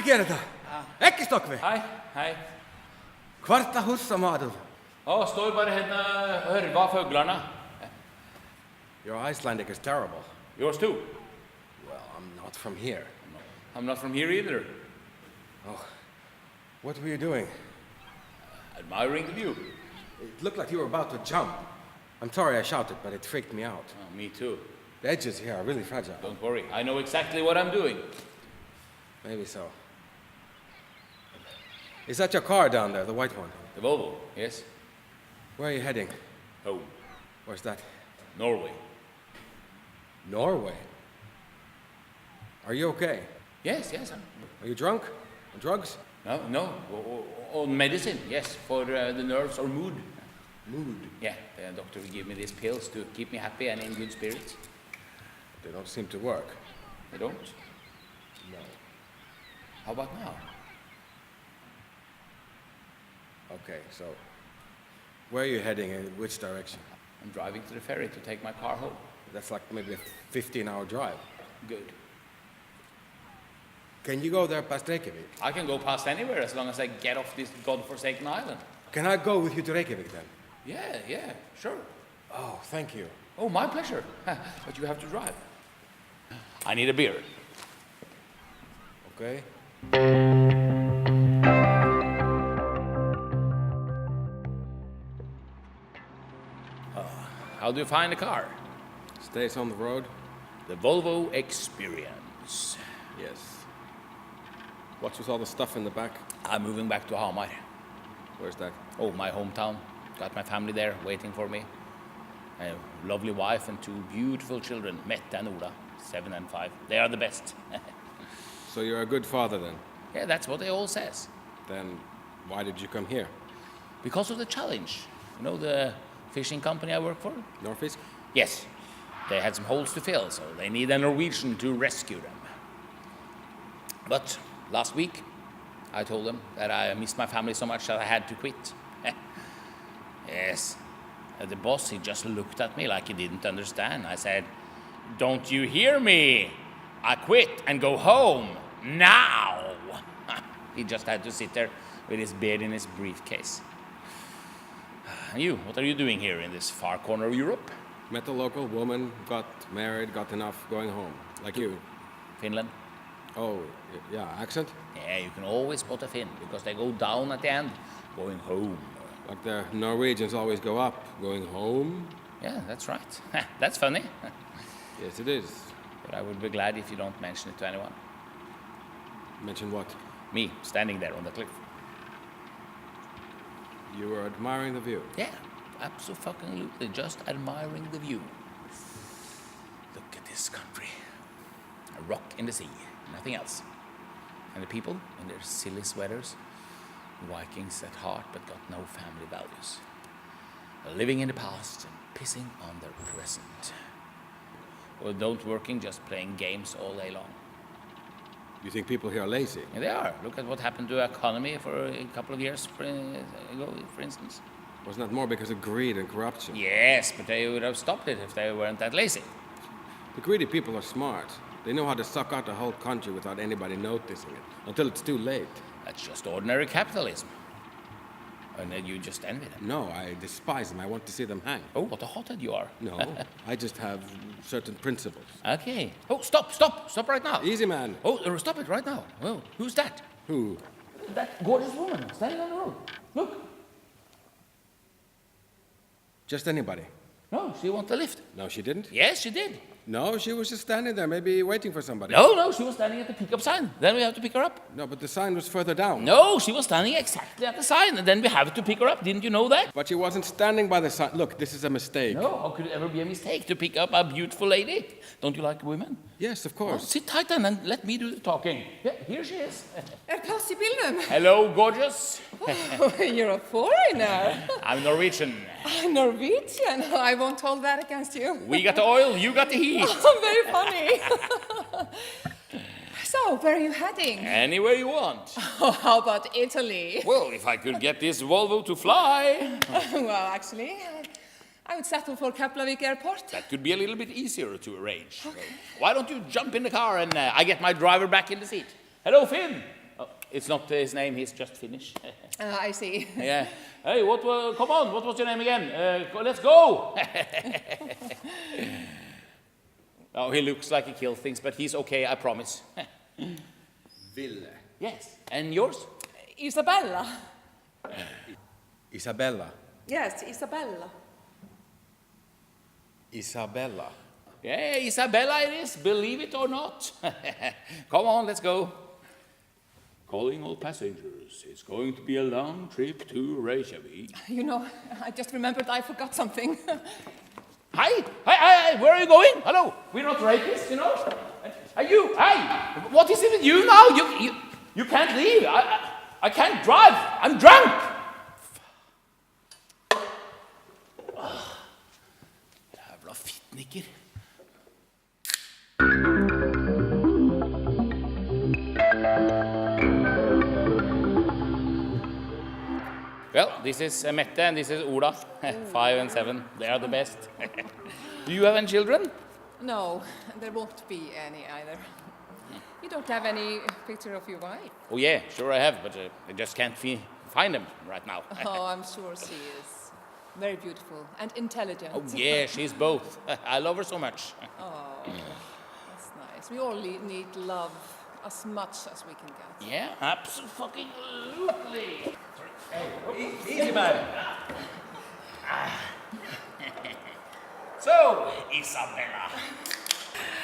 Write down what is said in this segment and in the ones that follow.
Vad gör det? Äckligt stockve. Hej. Kvarta hussa madur. Ja, står bara henne och hörva fåglarna. Your Icelandic is terrible. Yours too. Well, I'm not from here. I'm not from here either. Oh, what were you doing? Admiring the view. It looked like you were about to jump. I'm sorry I shouted, but it freaked me out. Oh, me too. The edges here are really fragile. Don't worry, I know exactly what I'm doing. Maybe so. Is that your car down there, the white one? The Volvo, yes. Where are you heading? Home. Where's that? Norway. Norway? Are you okay? Yes. Are you drunk? On drugs? No. On medicine, yes, for the nerves or mood. Mood? Yeah, the doctor will give me these pills to keep me happy and in good spirits. They don't seem to work. They don't? No. How about now? Okay, so where are you heading and which direction? I'm driving to the ferry to take my car home. That's like maybe a 15-hour drive. Good. Can you go there past Reykjavik? I can go past anywhere as long as I get off this godforsaken island. Can I go with you to Reykjavik then? Yeah, sure. Oh, thank you. Oh, my pleasure. But you have to drive. I need a beer. Okay. How do you find the car? Stays on the road? The Volvo Experience. Yes. What's with all the stuff in the back? I'm moving back to Hamar. Where's that? Oh, my hometown. Got my family there waiting for me. A lovely wife and two beautiful children, Mette and Ola, 7 and 5. They are the best. So you're a good father then? Yeah, that's what they all says. Then why did you come here? Because of the challenge. You know the fishing company I work for? Norfisk? Yes. They had some holes to fill, so they need a Norwegian to rescue them. But last week, I told them that I missed my family so much that I had to quit. Yes. The boss, he just looked at me like he didn't understand. I said, "Don't you hear me? I quit and go home now." He just had to sit there with his beard in his briefcase. And you, what are you doing here in this far corner of Europe? Met a local woman, got married, got enough, going home. Like you. Finland? Oh, yeah, accent? Yeah, you can always spot a Finn because they go down at the end, going home. Like the Norwegians always go up, going home? Yeah, that's right. That's funny. Yes, it is. But I would be glad if you don't mention it to anyone. Mention what? Me, standing there on the cliff. You were admiring the view? Yeah, absolutely, just admiring the view. Look at this country. A rock in the sea, nothing else. And the people in their silly sweaters, Vikings at heart but got no family values. Living in the past and pissing on their present. Or don't working, just playing games all day long. You think people here are lazy? Yeah, they are. Look at what happened to the economy for a couple of years ago, for instance. Wasn't that more because of greed and corruption? Yes, but they would have stopped it if they weren't that lazy. The greedy people are smart. They know how to suck out the whole country without anybody noticing it, until it's too late. That's just ordinary capitalism. And then you just envy them. No, I despise them. I want to see them hang. Oh, what a hothead you are. No, I just have certain principles. Okay. Oh, stop right now. Easy, man. Oh, stop it right now. Oh, who's that? Who? That gorgeous woman standing on the road. Look. Just anybody? No, she want the lift. No, she didn't? Yes, she did. No, she was just standing there, maybe waiting for somebody. No, she was standing at the pickup sign. Then we have to pick her up. No, but the sign was further down. No, she was standing exactly at the sign, and then we have to pick her up. Didn't you know that? But she wasn't standing by the sign. Look, this is a mistake. No, how could it ever be a mistake to pick up a beautiful lady? Don't you like women? Yes, of Well, course. sit tight then and let me do the talking. Yeah, here she is. Plass i bilen. Hello, gorgeous. Oh, you're a foreigner. I'm Norwegian. Norwegian. I won't hold that against you. We got the oil, you got the heat. Oh, very funny. So, where are you heading? Anywhere you want. Oh, how about Italy? Well, if I could get this Volvo to fly. Well, actually, I would settle for Keflavik Airport. That could be a little bit easier to arrange. Okay. Why don't you jump in the car and I get my driver back in the seat? Hello, Finn. It's not his name, he's just Finnish. I see. Yeah. Hey, come on, what was your name again? Let's go! Oh, he looks like he kills things, but he's okay, I promise. Ville. Yes, and yours? Isabella. Isabella. Yes, Isabella. Isabella. Yeah, Isabella it is, believe it or not. Come on, let's go. Calling all passengers. It's going to be a long trip to Reykjavik. You know, I just remembered I forgot something. Hi, where are you going? Hello, we're not rapists, you know. Are you? Hi, what is it with you now? You can't leave. I can't drive. I'm drunk. Jävla fittnicker. Well, this is Mette and this is Ola, 5 and 7. They are the best. Do you have any children? No, there won't be any either. You don't have any picture of your wife? Oh yeah, sure I have, but I just can't find them right now. Oh, I'm sure she is. Very beautiful and intelligent. Oh yeah, she's both. I love her so much. Oh, that's nice. We all need love as much as we can get. Yeah, absolutely. Easy, man. So, Isabella,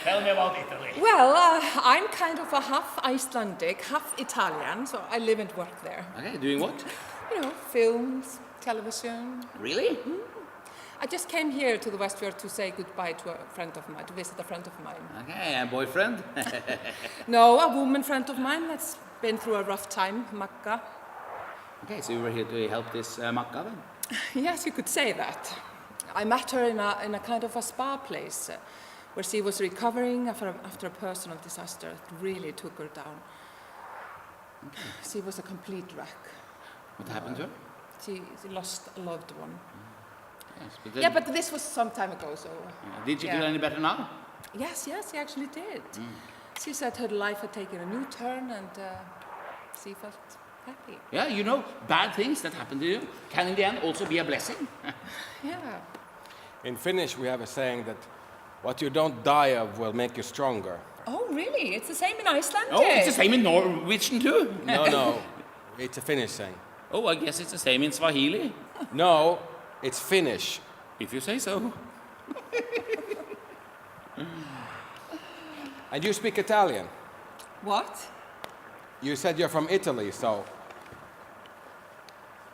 tell me about Italy. Well, I'm kind of a half Icelandic, half Italian, so I live and work there. Okay, doing what? You know, films, television. Really? I just came here to the Westfjord to say goodbye to a friend of mine, to visit a friend of mine. Okay, and boyfriend? No, a woman friend of mine that's been through a rough time, Makka. Okay, so you were here to help this Makka then? Yes, you could say that. I met her in a kind of a spa place where she was recovering after a personal disaster that really took her down. Okay. She was a complete wreck. What happened to her? She lost a loved one. Yes, but then, Yeah, but this was some time ago, so... did she yeah. feel any better now? Yes, she actually did. She said her life had taken a new turn and she felt happy. Yeah, you know, bad things that happen to you can in the end also be a blessing. Yeah. In Finnish, we have a saying that what you don't die of will make you stronger. Oh, really? It's the same in Icelandic? Oh, it's the same in Norwegian too? No, it's a Finnish saying. Oh, I guess it's the same in Swahili. No, it's Finnish. If you say so. And you speak Italian. What? You said you're from Italy, so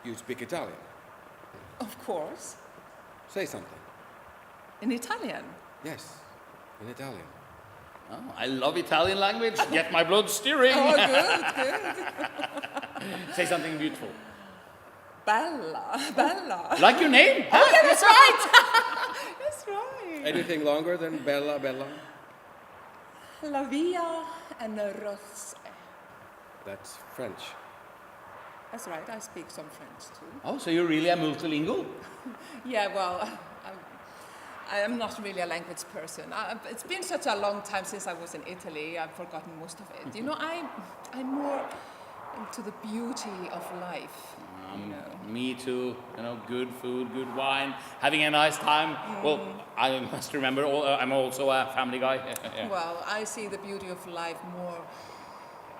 you speak Italian. Of course. Say something. In Italian? Yes, in Italian. Oh, I love Italian language. Get my blood stirring. Oh, good. Say something beautiful. Bella. Like your name? Huh? Oh, yeah, that's right. That's right. Anything longer than Bella? La via and rose. That's French. That's right, I speak some French too. Oh, so you're really a multilingual? Yeah, well, I'm not really a language person. It's been such a long time since I was in Italy, I've forgotten most of it. You know, I'm more into the beauty of life. You know. Me too. You know, good food, good wine, having a nice time. Well, I must remember, I'm also a family guy. Yeah. Well, I see the beauty of life more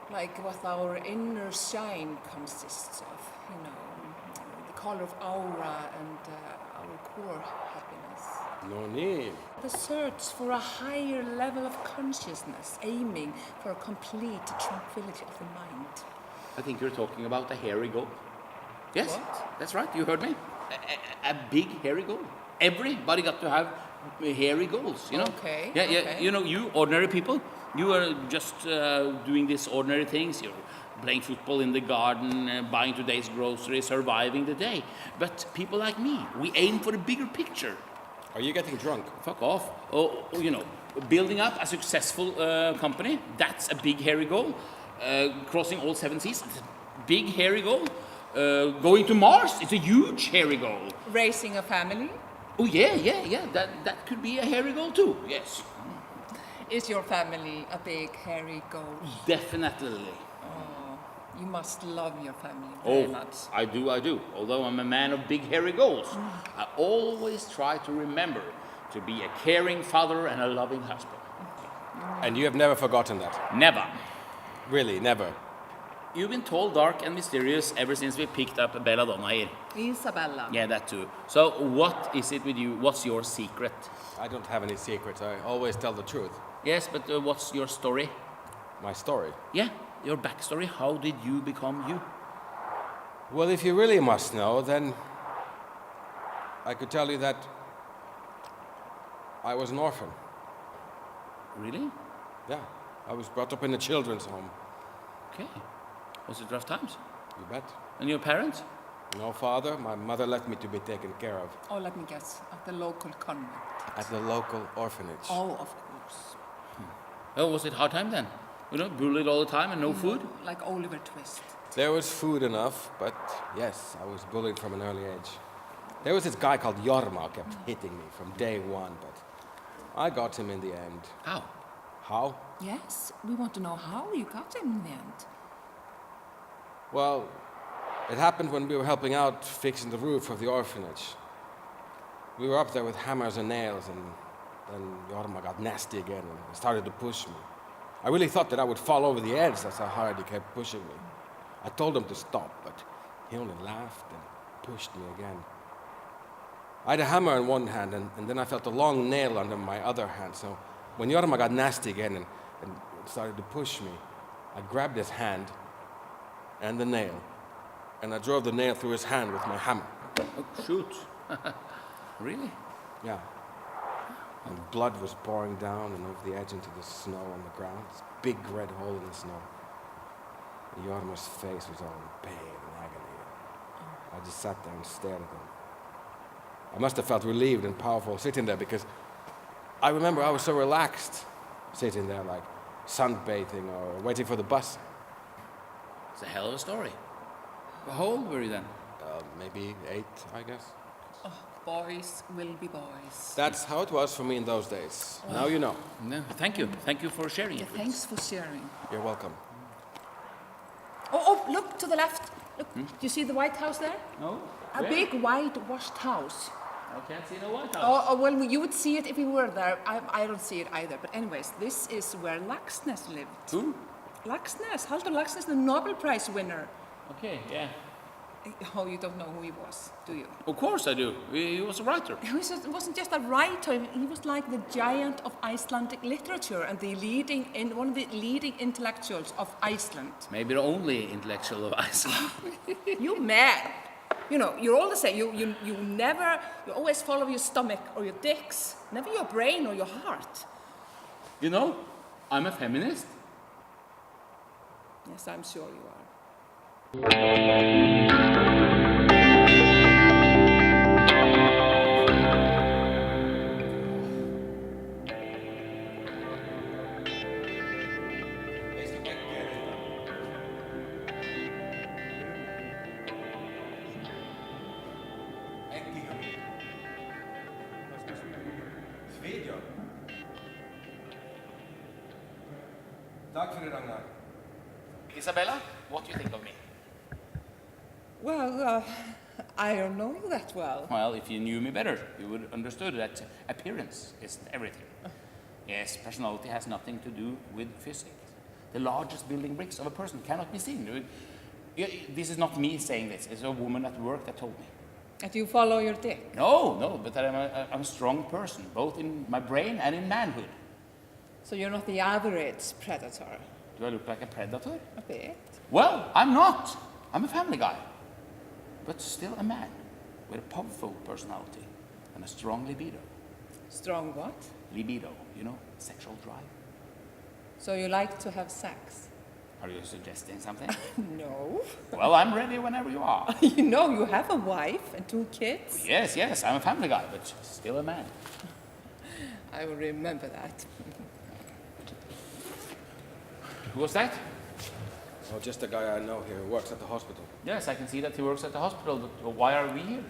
like what our inner shine consists of, you know, the color of aura and our core happiness. No need. The search for a higher level of consciousness, aiming for a complete tranquility of the mind. I think you're talking about a hairy goat. Yes, What? that's right, you heard me. A big hairy goat. Everybody got to have hairy goals, you know? Okay, Yeah, okay. you know, you ordinary people, you are just doing these ordinary things. You're playing football in the garden, buying today's groceries, surviving the day. But people like me, we aim for the bigger picture. Are you getting drunk? Fuck off. Oh, you know, building up a successful company, that's a big hairy goal. Crossing all 7 seas, it's a big hairy goal. Going to Mars, it's a huge hairy goal. Raising a family? Oh yeah, that could be a hairy goal too, yes. Is your family a big, hairy goal? Definitely. Oh, You must love your family very much. I do. Although I'm a man of big hairy goals, I always try to remember to be a caring father and a loving husband. And you have never forgotten that? Never. Really, never? You've been told dark and mysterious ever since we picked up Belladonna here. Isabella. Yeah, that too. So what is it with you? What's your secret? I don't have any secrets. I always tell the truth. Yes, but what's your story? My story? Yeah, your backstory. How did you become you? Well, if you really must know, then I could tell you that I was an orphan. Really? Yeah, I was brought up in a children's home. Okay. Was it rough times? You bet. And your parents? No father. My mother left me to be taken care of. Oh, let me guess. At the local convent. At the local orphanage. Oh, of course. Oh, was it hard time then? You know, bullied all the time and no food? Like Oliver Twist. There was food enough, but yes, I was bullied from an early age. There was this guy called Jorma who kept hitting me from day one, but I got him in the end. How? How? Yes, we want to know how you got him in the end. Well, it happened when we were helping out fixing the roof of the orphanage. We were up there with hammers and nails, and then Jorma got nasty again and started to push me. I really thought that I would fall over the edge. That's how hard he kept pushing me. I told him to stop, but he only laughed and pushed me again. I had a hammer in one hand, and then I felt a long nail under my other hand. So when Jorma got nasty again and started to push me, I grabbed his hand and the nail, and I drove the nail through his hand with my hammer. Oh, shoot. Really? Yeah. And blood was pouring down and over the edge into the snow on the ground. This big red hole in the snow. And Jorma's face was all in pain and agony. I just sat there and stared at him. I must have felt relieved and powerful sitting there because I remember I was so relaxed sitting there like sunbathing or waiting for the bus. It's a hell of a story. How old were you then? Maybe 8, I guess. Oh, boys will be boys. That's how it was for me in those days. Now you know. No, thank you. Thank you for sharing it with Thanks us. for sharing. You're welcome. Oh, look to the left. Look, do you see the White House there? No? A big whitewashed house. I can't see the White House. Oh, well, you would see it if you were there. I don't see it either. But anyways, this is where Laxness lived. Who? Laxness, Halldór Laxness, the Nobel Prize winner. Okay, yeah. Oh, you don't know who he was, do you? Of course I do. He was a writer. Wasn't just a writer. He was like the giant of Icelandic literature and one of the leading intellectuals of Iceland. Maybe the only intellectual of Iceland. You man! You know, you're all the same. You always follow your stomach or your dicks, never your brain or your heart. You know, I'm a feminist. Yes, I'm sure you are. Tack för det, Ragnar. Isabella, what do you think of me? Well, I don't know you that well. Well, if you knew me better, you would understood that appearance isn't everything. Yes, personality has nothing to do with physics. The largest building bricks of a person cannot be seen. This is not me saying this. It's a woman at work that told me. And you follow your dick? No, but I'm a strong person, both in my brain and in manhood. So you're not the average predator? Do I look like a predator? A bit. Well, I'm not. I'm a family guy. But still a man with a powerful personality and a strong libido. Strong what? Libido, you know, sexual drive. So you like to have sex? Are you suggesting something? No. Well, I'm ready whenever you are. You know, you have a wife and 2 kids. Yes, I'm a family guy, but still a man. I will remember that. Who was that? Oh, just a guy I know here who works at the hospital. Yes, I can see that he works at the hospital, but why are we here?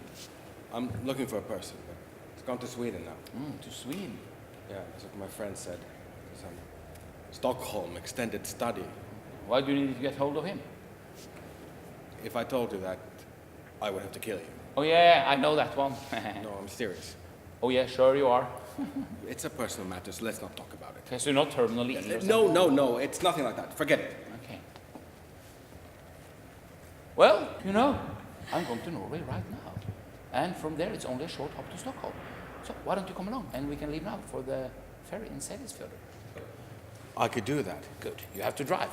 I'm looking for a person, but he's gone to Sweden now. To Sweden. Yeah, that's what my friend said. Some Stockholm extended study. Why do you need to get hold of him? If I told you that, I would have to kill you. Oh yeah, I know that one. No, I'm serious. Oh yeah, sure you are. It's a personal matter, so let's not talk about it. Okay, so you're not terminally ill or something? No, it's nothing like that. Forget it. Okay. Well, you know, I'm going to Norway right now. And from there, it's only a short hop to Stockholm. So why don't you come along, and we can leave now for the ferry in Seyðisfjörður. I could do that. Good. You have to drive.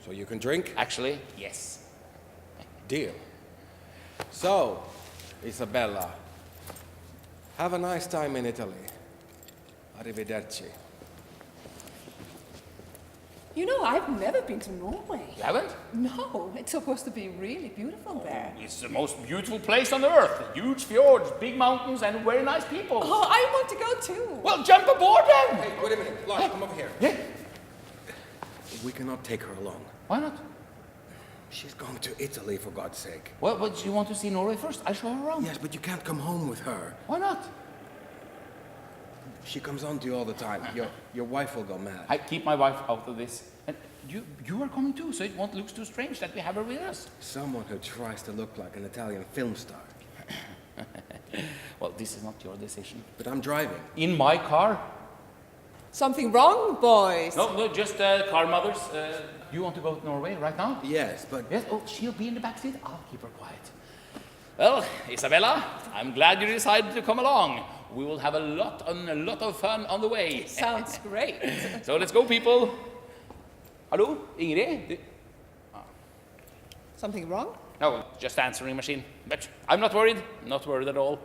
So you can drink? Actually, yes. Deal. So, Isabella, have a nice time in Italy. Arrivederci. You know, I've never been to Norway. You haven't? No, it's supposed to be really beautiful there. It's the most beautiful place on the earth. Huge fjords, big mountains, and very nice people. Oh, I want to go too. Well, jump aboard then! Hey, wait a minute. Lars, come over here. Yeah. We cannot take her along. Why not? She's going to Italy, for God's sake. Well, but you want to see Norway first? I show her around. Yes, but you can't come home with her. Why not? She comes on to you all the time. Your wife will go mad. I keep my wife out of this. And you are coming too, so it won't look too strange that we have her with us. Someone who tries to look like an Italian film star. Well, this is not your decision. But I'm driving. In my car? Something wrong, boys? No, just car mothers. You want to go to Norway right now? Yes, but... Yes, oh, she'll be in the back seat. I'll keep her quiet. Well, Isabella, I'm glad you decided to come along. We will have a lot of fun on the way. Sounds great. So let's go, people. Hello, Ingrid? Something wrong? No, just answering machine. But I'm not worried. Not worried at all.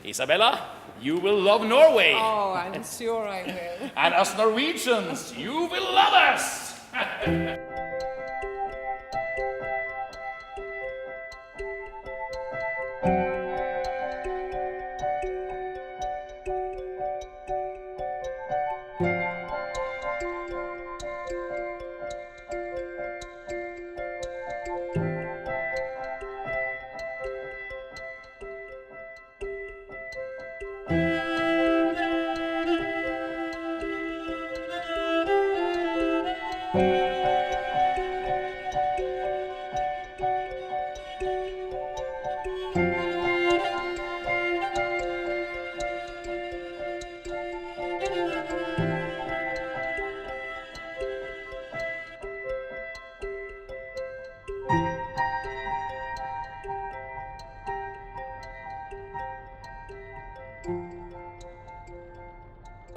Isabella, you will love Norway. Oh, I'm sure I will. And us Norwegians, you will love us.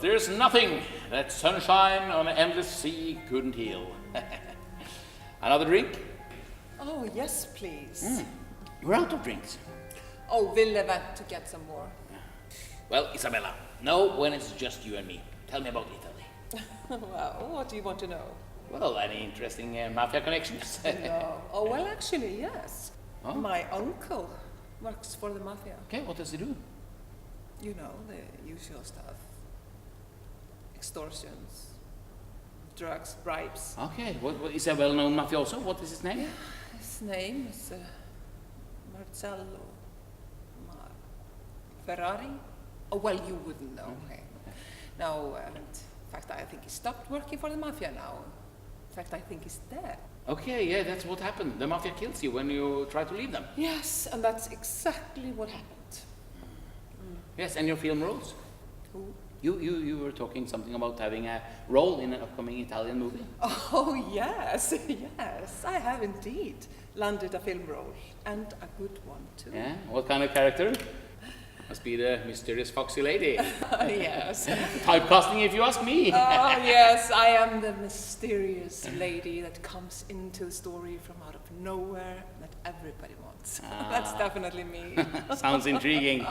There's nothing that sunshine on an endless sea couldn't heal. Another drink? Oh, yes, please. You're out of drinks. Oh, Ville went to get some more. Well, Isabella, now when it's just you and me, tell me about Italy. Well, what do you want to know? Well, any interesting mafia connections? No. Oh, well, actually, yes. Oh. My uncle works for the mafia. Okay, what does he do? You know, the usual stuff. Extortions, drugs, bribes. Okay, what is a well-known mafioso? What is his name? His name is Marcello Ferrari. Oh, well, you wouldn't know. Okay. No, in fact, I think he stopped working for the mafia now. In fact, I think he's dead. Okay, yeah, that's what happened. The mafia kills you when you try to leave them. Yes, and that's exactly what happened. Yes, and your film roles? Who? You were talking something about having a role in an upcoming Italian movie. Oh, yes, yes, I have indeed landed a film role, and a good one, too. Yeah? What kind of character? Must be the mysterious foxy lady. Yes. Typecasting, if you ask me. Oh, yes, I am the mysterious lady that comes into the story from out of nowhere that everybody wants. That's definitely me. Sounds intriguing.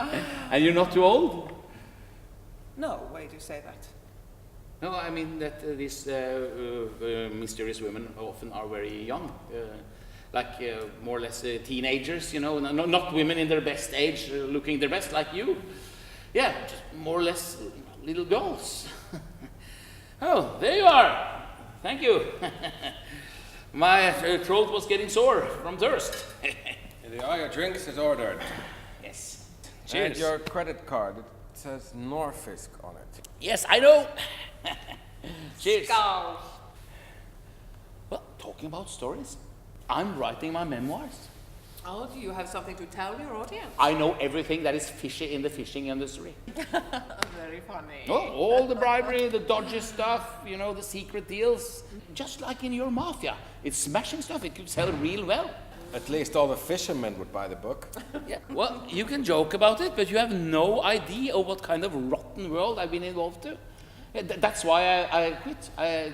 And you're not too old? No, why do you say that? No, I mean that these mysterious women often are very young. More or less teenagers, you know, not women in their best age, looking their best like you. Yeah, just more or less little girls. Oh, there you are. Thank you. My throat was getting sore from thirst. All your drinks is ordered. Yes. And Cheers. your credit card, it says Norfisk on it. Yes, I know. Cheers. Skål. Well, talking about stories, I'm writing my memoirs. Oh, do you have something to tell your audience? I know everything that is fishy in the fishing industry. Very funny. Oh, all the bribery, the dodgy stuff, you know, the secret deals. Just like in your mafia. It's smashing stuff. It could sell real well. At least all the fishermen would buy the book. Yeah. Well, you can joke about it, but you have no idea of what kind of rotten world I've been involved to. Yeah, that's why I quit. I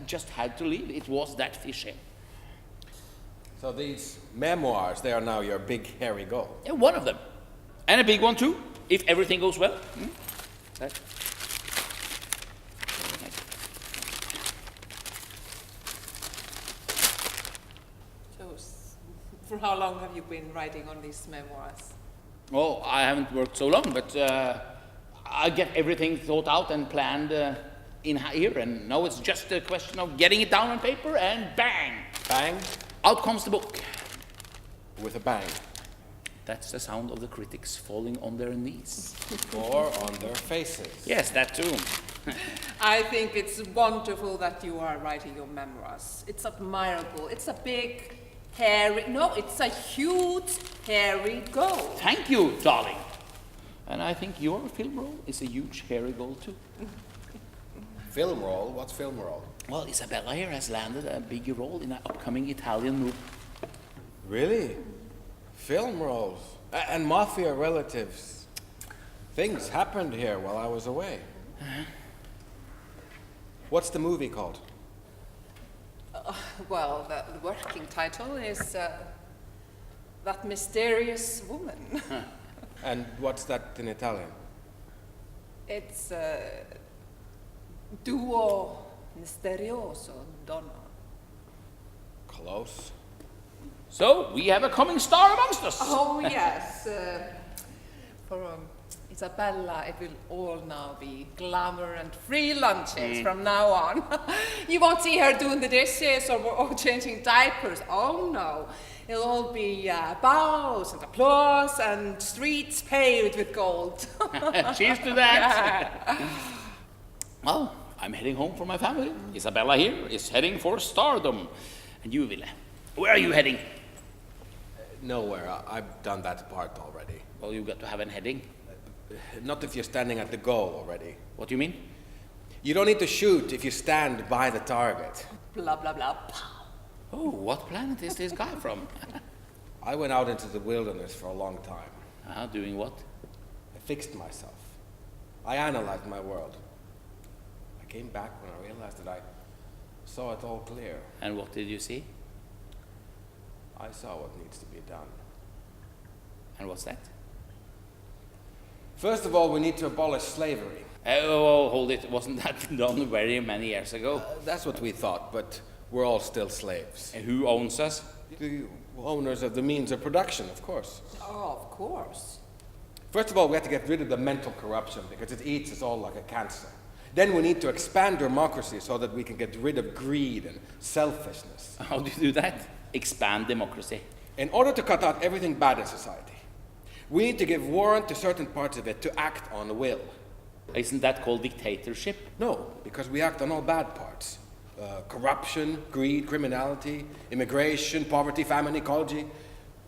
just had to leave. It was that fishy. So these memoirs, they are now your big, hairy goal. Yeah, one of them. And a big one too, if everything goes well. That. For how long have you been writing on these memoirs? Oh, I haven't worked so long, but I get everything thought out and planned in here, and now it's just a question of getting it down on paper, and bang! Bang? Out comes the book. With a bang. That's the sound of the critics falling on their knees. Or on their faces. Yes, that too. I think it's wonderful that you are writing your memoirs. It's admirable. It's a big, hairy, no, it's a huge, hairy goal. Thank you, darling. And I think your film role is a huge, hairy goal too. Film role? What's film role? Well, Isabella here has landed a big role in an upcoming Italian movie. Really? Film roles? And mafia relatives? Things happened here while I was away. What's the movie called? Well, the working title is That Mysterious Woman. And what's that in Italian? It's Duo Misterioso Donna. Close. So, we have a coming star amongst us. Oh, yes. For Isabella, it will all now be glamour and free lunches from now on. You won't see her doing the dishes or changing diapers. Oh, no. It'll all be bows and applause and streets paved with gold. Cheers to that. Well, I'm heading home for my family. Isabella here is heading for stardom. And you, Ville, where are you heading? Nowhere. I've done that part already. Well, you've got to have an heading. Not if you're standing at the goal already. What do you mean? You don't need to shoot if you stand by the target. Blah, blah, blah. Pow. Oh, what planet is this guy from? I went out into the wilderness for a long time. Doing what? I fixed myself. I analyzed my world. I came back when I realized that I saw it all clear. And what did you see? I saw what needs to be done. And what's that? First of all, we need to abolish slavery. Oh, hold it. Wasn't that done very many years ago? That's what we thought, but we're all still slaves. And who owns us? The owners of the means of production, of course. Oh, of course. First of all, we have to get rid of the mental corruption because it eats us all like a cancer. Then we need to expand democracy so that we can get rid of greed and selfishness. How do you do that? Expand democracy. In order to cut out everything bad in society, we need to give warrant to certain parts of it to act on will. Isn't that called dictatorship? No, because we act on all bad parts. Corruption, greed, criminality, immigration, poverty, famine, ecology.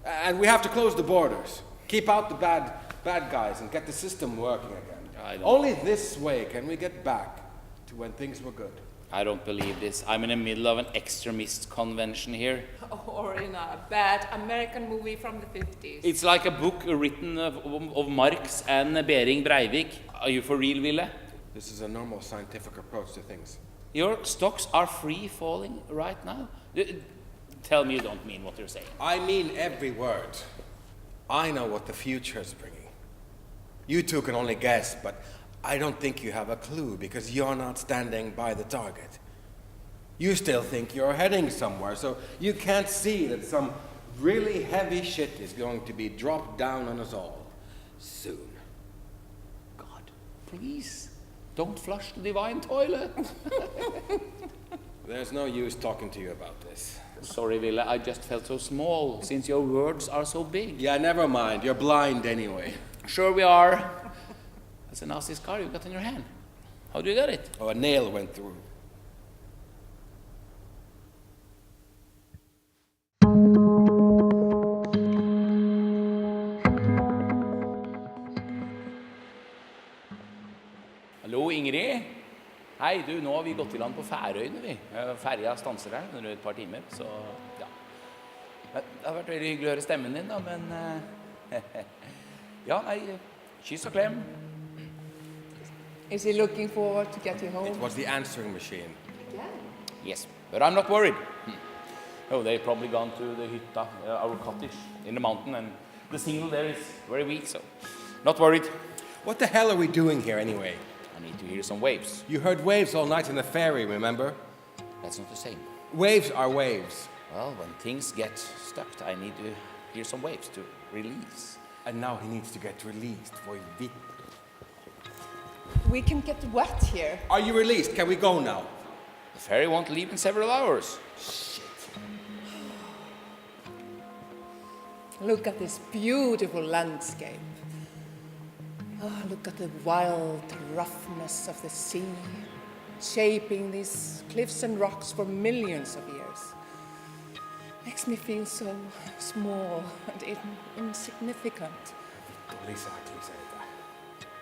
And we have to close the borders, keep out the bad guys and get the system working again. Only this way can we get back to when things were good. I don't believe this. I'm in the middle of an extremist convention here. Or in a bad American movie from the 50s. It's like a book written of Marx and Bering Breivik. Are you for real, Ville? This is a normal scientific approach to things. Your stocks are free falling right now? Tell me you don't mean what you're saying. I mean every word. I know what the future is bringing. You two can only guess, but I don't think you have a clue because you're not standing by the target. You still think you're heading somewhere, so you can't see that some really heavy shit is going to be dropped down on us all soon. God, please, don't flush the divine toilet. There's no use talking to you about this. Sorry, Ville, I just felt so small since your words are so big. Yeah, never mind. You're blind anyway. Sure we are. That's a nasty scar you got in your hand. How do you get it? Oh, a nail went through. Ingrid. Hei, du, nå har vi gått i land på Færøyene, vi. Ferja stanser her under et par timer, så ja. Det har vært veldig hyggelig å høre stemmen din, da, men ja, nei, kyss og klem. Is he looking forward to get you home? It was the answering machine. Yes, but I'm not worried. Oh, they've probably gone to the hytta, our cottage in the mountain, and the signal there is very weak, so not worried. What the hell are we doing here anyway? I need to hear some waves. You heard waves all night in the ferry, remember? That's not the same. Waves are waves. Well, when things get stuck, I need to hear some waves to release. And now he needs to get released. We can get wet here. Are you released? Can we go now? The ferry won't leave in several hours. Shit. Look at this beautiful landscape. Oh, look at the wild roughness of the sea, shaping these cliffs and rocks for millions of years. Makes me feel so small and insignificant.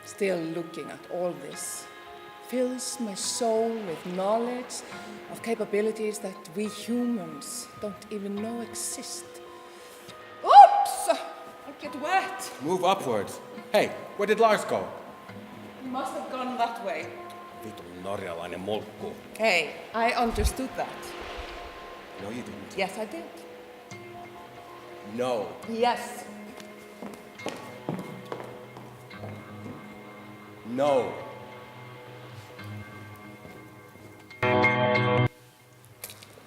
Still looking at all this fills my soul with knowledge of capabilities that we humans don't even know exist. Oops! I get wet. Move upwards. Hey, where did Lars go? He must have gone that way. Vitun norjalainen molkku. Hey, I understood that. No, you didn't. Yes, I did. No. Yes. No.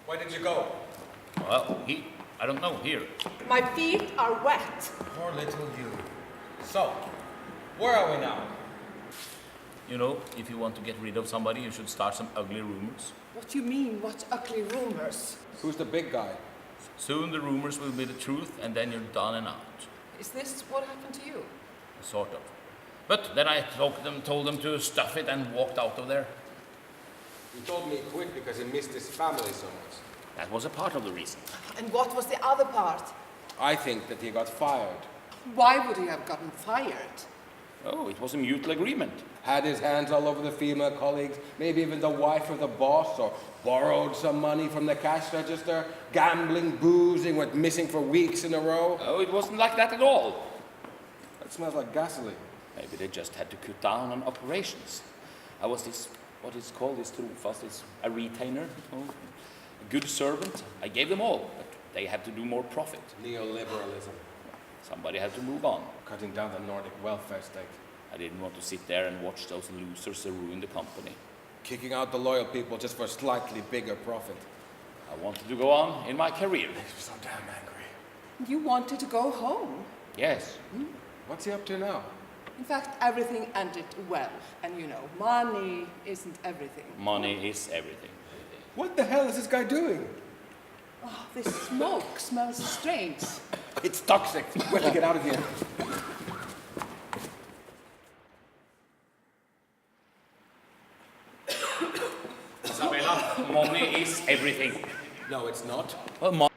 Where did you go? Well, I don't know, here. My feet are wet. Poor little you. So, where are we now? You know, if you want to get rid of somebody, you should start some ugly rumors. What do you mean, what ugly rumors? Who's the big guy? Soon the rumors will be the truth, and then you're done and out. Is this what happened to you? Sort of. But then I told them to stuff it and walked out of there. He told me he quit because he missed his family so much. That was a part of the reason. And what was the other part? I think that he got fired. Why would he have gotten fired? Oh, it was a mutual agreement. Had his hands all over the female colleagues, maybe even the wife of the boss, or borrowed some money from the cash register, gambling, boozing, went missing for weeks in a row. Oh, it wasn't like that at all. That smells like gasoline. Maybe they just had to cut down on operations. I was this, what is called this trofast, is a retainer, a good servant. I gave them all, but they had to do more profit. Neoliberalism. Somebody had to move on. Cutting down the Nordic welfare state. I didn't want to sit there and watch those losers ruin the company. Kicking out the loyal people just for a slightly bigger profit. I wanted to go on in my career. He's so damn angry. You wanted to go home. Yes. What's he up to now? In fact, everything ended well. And you know, money isn't everything. Money is everything. What the hell is this guy doing? Oh, this smoke smells strange. It's toxic. We have to get out of here. Isabella, money is everything. No, it's not. Well,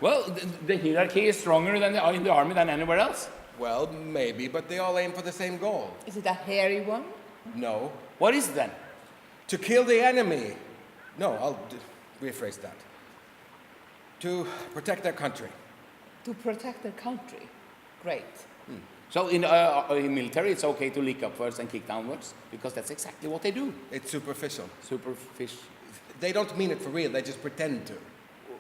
Well, the hierarchy is stronger than in the army than anywhere else. Well, maybe, but they all aim for the same goal. Is it a hairy one? No. What is it then? To kill the enemy. No, I'll rephrase that. To protect their country. To protect their country. Great. So in military, it's okay to lick upwards and kick downwards, because that's exactly what they do. It's superficial. Superfish. They don't mean it for real, they just pretend to.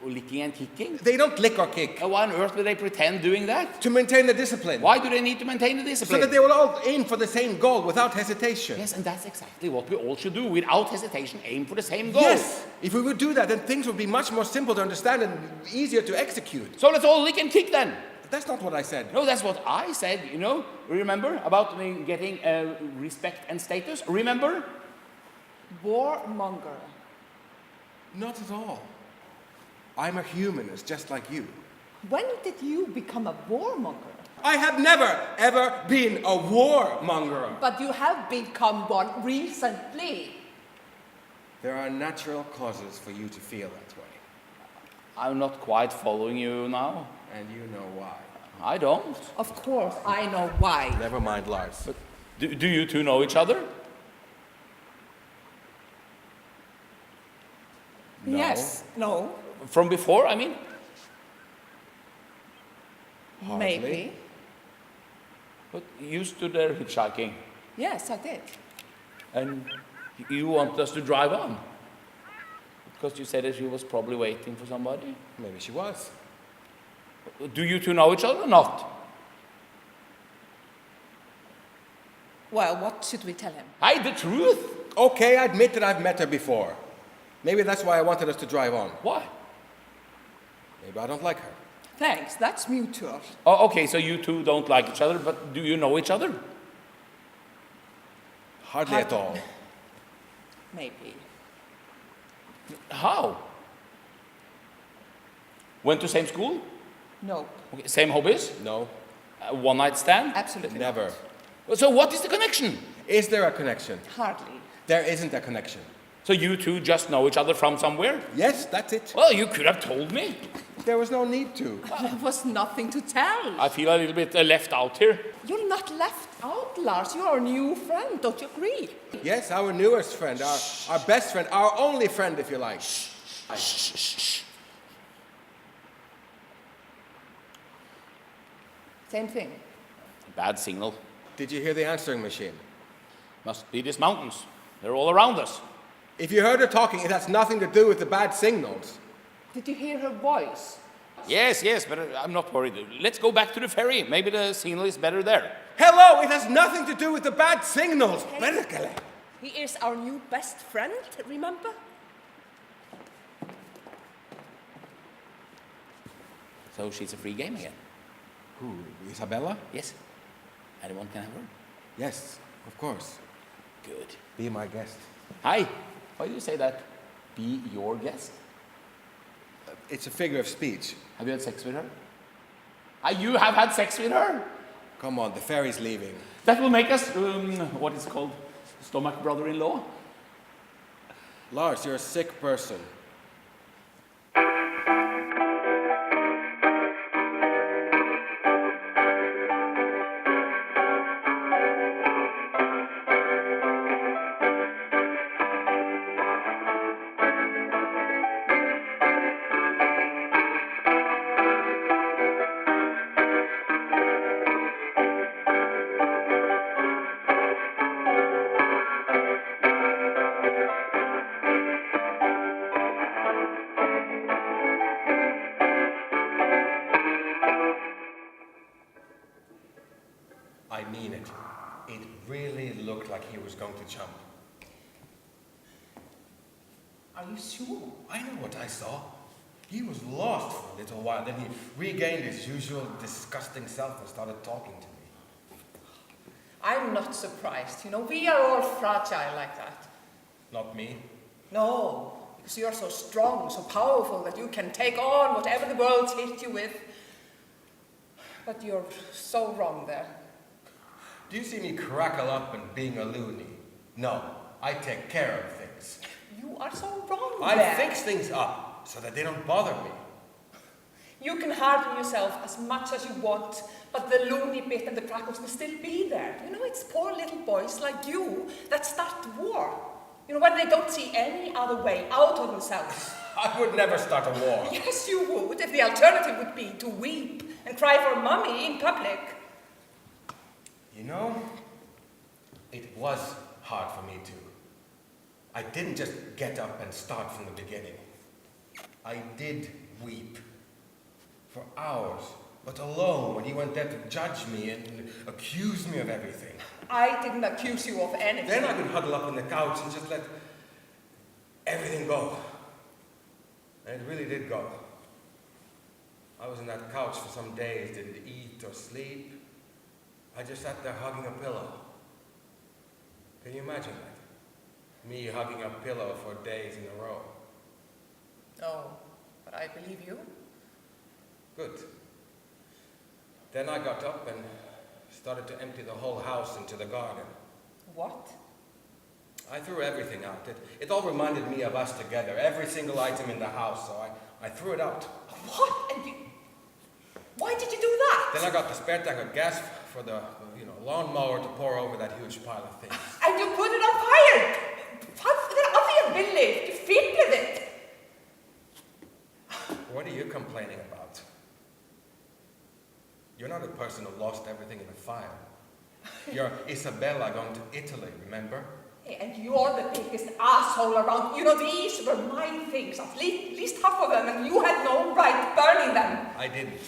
licking and kicking? They don't lick or kick. Why on earth would they pretend doing that? To maintain the discipline. Why do they need to maintain the So discipline? that they will all aim for the same goal without hesitation. Yes, and that's exactly what we all should do. Without hesitation, aim for the same goal. Yes! If we would do that, then things would be much more simple to understand and easier to execute. So let's all lick and kick then. But that's not what I said. No, that's what I said, you know. Remember about me getting respect and status? Remember? Warmonger. Not at all. I'm a humanist, just like you. When did you become a warmonger? I have never, ever been a warmonger. But you have become one recently. There are natural causes for you to feel that way. I'm not quite following you now. And you know why. I don't. Of course, I know why. Never mind, Lars. But do you two know each other? No. Yes, no, From before, I mean? Hardly. maybe. But you stood there hitchhiking, Yes, I did. and you wanted us to drive on. Because you said that she was probably waiting for somebody. Maybe she was. Do you two know each other or not? Well, what should we tell him? Hide the truth. Okay, I admit that I've met her before. Maybe that's why I wanted us to drive on. Why? Maybe I don't like her. Thanks, that's mutual. Oh, okay, so you two don't like each other, but do you know each other? Hardly at all. Maybe. How? Went to same school? No, Okay, same hobbies? No, One night stand? absolutely never. not. So what is the connection? Is there a connection? Hardly. There isn't a connection. So you two just know each other from somewhere? Yes, that's it. Well, you could have told me. There was no need to. There was nothing to tell. I feel a little bit left out here. You're not left out, Lars. You're our new friend, don't you agree? Yes, our newest friend, our best friend, our only friend, if you like. Same thing. Bad signal. Did you hear the answering machine? Must be these mountains. They're all around us. If you heard her talking, it has nothing to do with the bad signals. Did you hear her voice? Yes, but I'm not worried. Let's go back to the ferry. Maybe the signal is better there. Hello, it has nothing to do with the bad signals. He is our new best friend, remember? So she's a free game again. Who, Isabella? Yes. Anyone can have her. Yes, of course. Good. Be my guest. Hi. Why do you say that? Be your guest? It's a figure of speech. Have you had sex with her? You have had sex with her? Come on, the ferry's leaving. That will make us, what is it called? Stomach brother-in-law? Lars, you're a sick person. I mean it. It really looked like he was going to jump. Are you sure? I know what I saw. He was lost for a little while, then he regained his usual disgusting self and started talking to me. I'm not surprised. You know, we are all fragile like that. Not me. No, because you're so strong, so powerful that you can take on whatever the world hits you with. But you're so wrong there. Do you see me crackle up and being a loony? No, I take care of things. You are so wrong I there. fix things up so that they don't bother me. You can harden yourself as much as you want, but the loony bit and the crackles will still be there. You know, it's poor little boys like you that start the war. You know, when they don't see any other way out of themselves. I would never start a war. Yes, you would, if the alternative would be to weep and cry for mommy in public. You know, it was hard for me too. I didn't just get up and start from the beginning. I did weep. For hours. But alone when you went there to judge me and accuse me of everything. I didn't accuse you of anything. Then I could huddle up on the couch and just let everything go. And it really did go. I was on that couch for some days, didn't eat or sleep. I just sat there hugging a pillow. Can you imagine that? Me hugging a pillow for days in a row. No, but I believe you. Good. Then I got up and started to empty the whole house into the garden. What? I threw everything out. It all reminded me of us together, every single item in the house, so I threw it out. What? And you... Why did you do that? Then I got the spare tank of gas for the lawnmower to pour over that huge pile of things. And you put it on fire! Varför Billy? You fipplade it! What are you complaining about? You're not a person who lost everything in a fire. You're Isabella going to Italy, remember? Hey, and you're the biggest asshole around. You know, these were my things, at least half of them, and you had no right burning them. I didn't.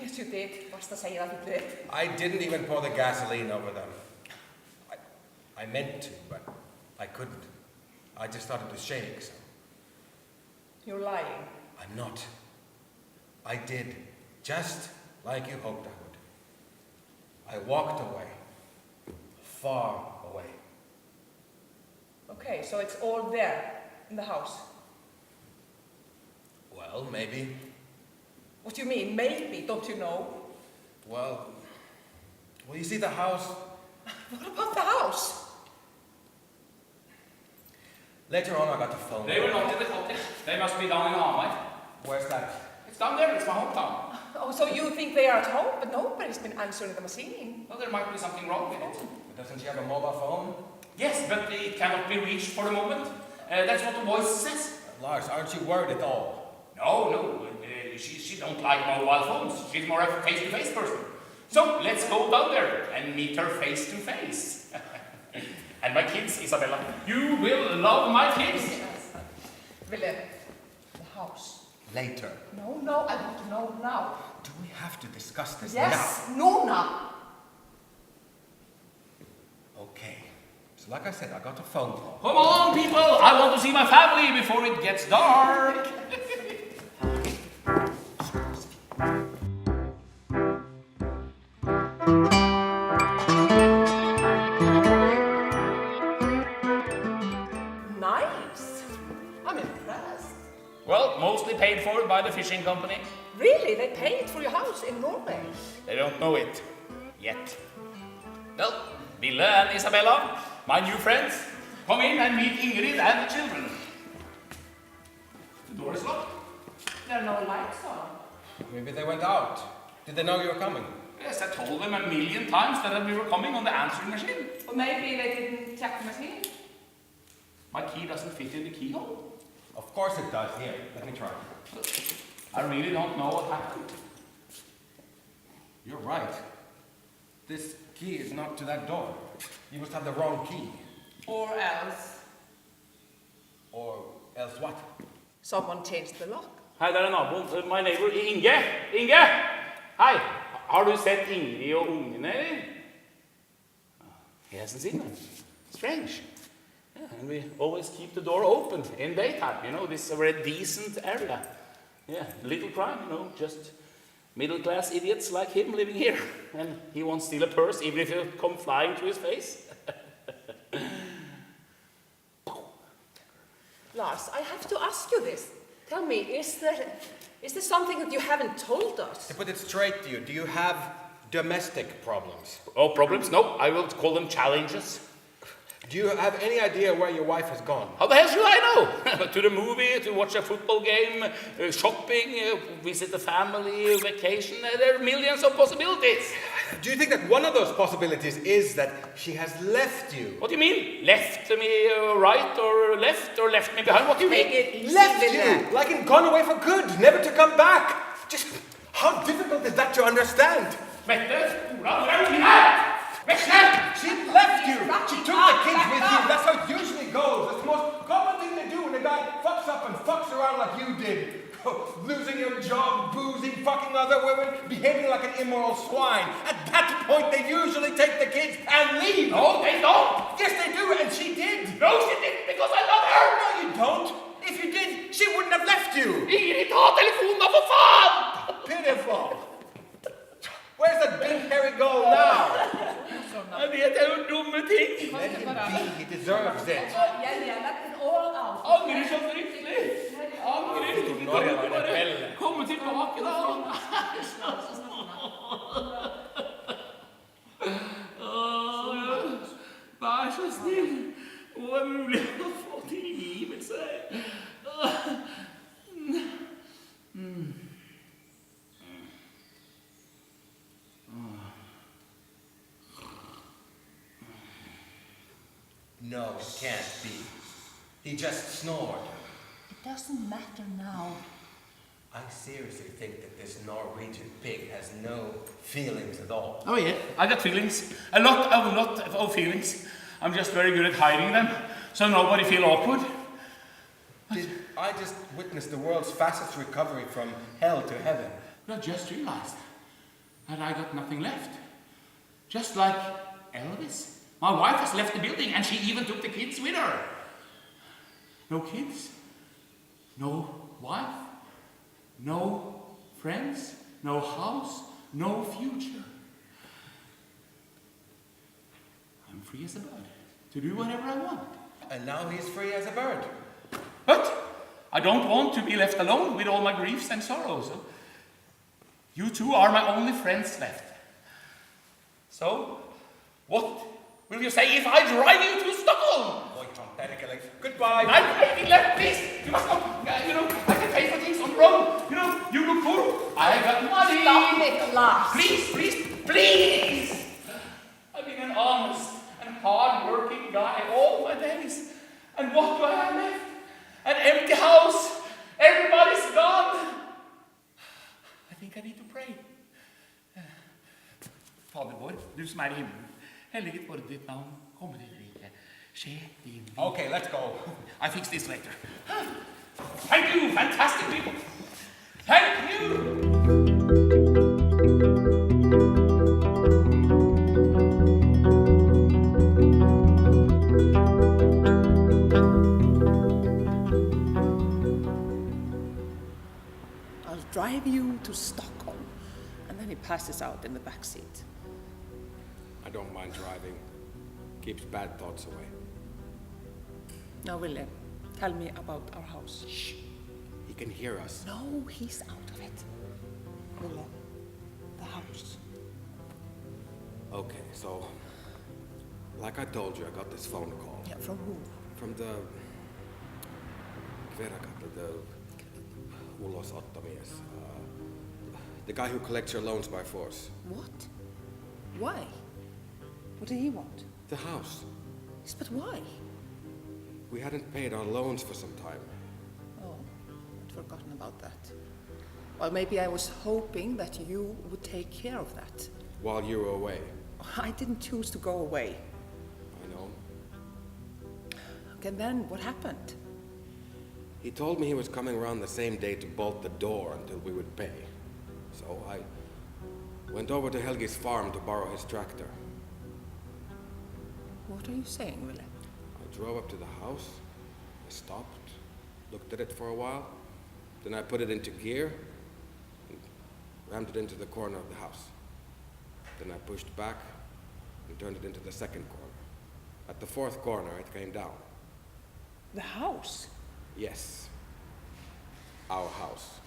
Yes, you did. Basta säga att du did. I didn't even pour the gasoline over them. I meant to, but I couldn't. I just started to shake, so. You're lying. I'm not. I did, just like you hoped I would. I walked away, far away. Okay, so it's all there, in the house. Well, maybe. What do you mean, maybe? Don't you know? Well, you see the house? What about the house? Later on I got the phone. They were not in the cottage. They must be down in Arn-Henrik. Where's that? It's down there. It's my hometown. Oh, so you think they are at home, but nobody's been answering the machine. Well, there might be something wrong with it. Doesn't she have a mobile phone? Yes, but it cannot be reached for the moment. That's what the voice says. Lars, aren't you worried at all? No. She don't like mobile phones. She's more a face-to-face person. So let's go down there and meet her face-to-face. And my kids, Isabella. You will love my kids. Yes. Ville, the house. Later. No, I want to know now. Do we have to discuss this Yes, now? now. Okay. So like I said, I got a phone call. Come on, people. I want to see my family before it gets dark. Nice. I'm impressed. Well, mostly paid for by the fishing company. Really? They paid for your house in Norway? They don't know it yet. Well, Ville and Isabella, my new friends, come in and meet Ingrid and the children. The door is locked. There are no lights on. Maybe they went out. Did they know you were coming? Yes, I told them 1,000,000 times that we were coming on the answering machine. Or maybe they didn't check the machine. My key doesn't fit in the keyhole. Of course it does. Here, let me try. I really don't know what happened. You're right. This key is not to that door. You must have the wrong key. Or else Or else what? someone changed the lock. Hei, det er naboen. My neighbor, Inge. Inge! Hei. Har du sett Ingrid og ungene, eller? He hasn't seen them. Strange. Yeah, and we always keep the door open in daytime. You know, this is a very decent area. Yeah, little crime, you know, just middle-class idiots like him living here. And he won't steal a purse even if you come flying to his face. Lars, I have to ask you this. Tell me, is there something that you haven't told us? To put it straight to you, do you have domestic problems? Oh, problems? No, I will call them challenges. Do you have any idea where your wife has gone? How the hell should I know? To the movie, to watch a football game, shopping, visit the family, vacation. There are millions of possibilities. Do you think that one of those possibilities is that she has left you? What do you mean? Left me right or left me behind? What do you Take mean? it easy, Left Ville. you! Like in gone away for good, never to come back! Just how difficult is that to understand? Mette, Ola, where are you at? She left you! She took the kids with you! That's how it usually goes. That's the most common thing they do when a guy fucks up and fucks around like you did. Losing your job, boozing, fucking other women, behaving like an immoral swine. At that point, they usually take the kids and leave. No, they don't. Yes, they do, and she did. No, she didn't, because I love her. No, you don't. If you did, she wouldn't have left you. Ingrid, ta telefonen da, for faen! Pitiful. Where's that big hairy goal now? Jeg vet jeg har gjort dumme ting. Let him be. He deserves it. Yeah, let it all out. Angrer så fryktelig. Angrer. Du kan ikke bare komme tilbake da. Vær så snill. Hva er mulig å få tilgivelse? No, it can't be. He just snored. It doesn't matter now. I seriously think that this Norwegian pig has no feelings at all. Oh yeah, I got feelings. A lot of feelings. I'm just very good at hiding them, so nobody feel awkward. Did I just witness the world's fastest recovery from hell to heaven? I just realized that I got nothing left. Just like Elvis. My wife has left the building and she even took the kids with her. No kids, no wife, no friends, no house, no future. I'm free as a bird to do whatever I want. And now he's free as a bird. But I don't want to be left alone with all my griefs and sorrows. You two are my only friends left. So, what will you say if I drive you to Stockholm? Goodbye. I'm waiting left, please. You must not, I can pay for things on the road. You look poor. I got money. Stop it, Lars. Please. I've been an honest and hard-working guy all my days. And what do I have left? An empty house. Everybody's gone. I think I need to pray. Fader vår, du som er i himmelen, helliget vorde ditt navn, komme til riket, skje din vilje. Okay, let's go. I fix this later. Thank you, fantastic people. Thank you. I'll drive you to Stockholm. And then he passes out in the back seat. I don't mind driving. Keeps bad thoughts away. Now, William, tell me about our house. Shh. He can hear us. No, he's out of it. William, the house. Okay, so, like I told you, I got this phone call. Yeah, from who? From the ulosottamies. The guy who collects your loans by force. What? Why? What did he want? The house. Yes, but why? We hadn't paid our loans for some time. Oh, I'd forgotten about that. Well, maybe I was hoping that you would take care of that. While you were away. I didn't choose to go away. I know. Okay, then what happened? He told me he was coming around the same day to bolt the door until we would pay. So I went over to Helgi's farm to borrow his tractor. What are you saying, Wille? I drove up to the house, I stopped, looked at it for a while, then I put it into gear and rammed it into the corner of the house. Then I pushed back and turned it into the second corner. At the fourth corner, it came down. The house? Yes, our house.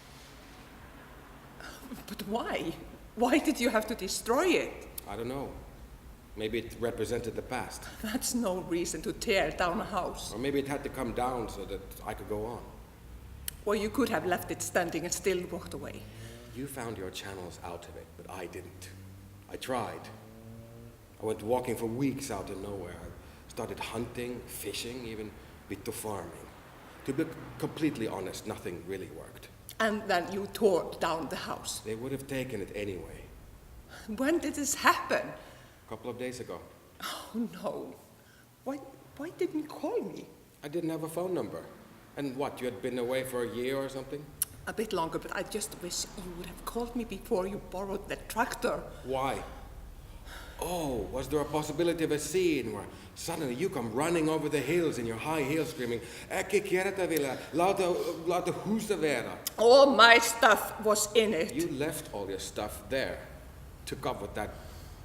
But why? Why did you have to destroy it? I don't know. Maybe it represented the past. That's no reason to tear down a house. Or maybe it had to come down so that I could go on. Or you could have left it standing and still walked away. You found your channels out of it, but I didn't. I tried. I went walking for weeks out in nowhere. I started hunting, fishing, even bit to farming. To be completely honest, nothing really worked. And then you tore down the house. They would have taken it anyway. When did this happen? A couple of days ago. Oh, no. Why didn't you call me? I didn't have a phone number. And what, you had been away for a year or something? A bit longer, but I just wish you would have called me before you borrowed the tractor. Why? Oh, was there a possibility of a scene where suddenly you come running over the hills in your high heels screaming, Ekki kiertävillä, lauta husavera. All my stuff was in it. You left all your stuff there. Took off with that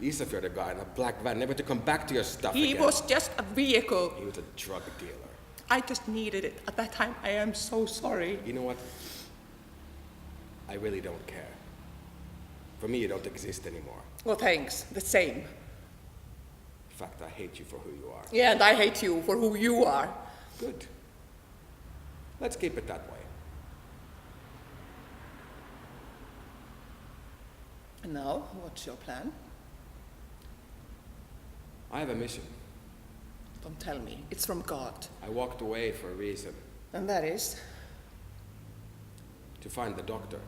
Isafjorda guy in a black van, never to come back to your stuff He again. was just a vehicle. He was a drug dealer. I just needed it at that time. I am so sorry. You know what? I really don't care. For me, you don't exist anymore. Well, thanks. The same. In fact, I hate you for who you are. Yeah, and I hate you for who you are. Good. Let's keep it that way. And now, what's your plan? I have a mission. Don't tell me. It's from God. I walked away for a reason. And that is? To find the doctor.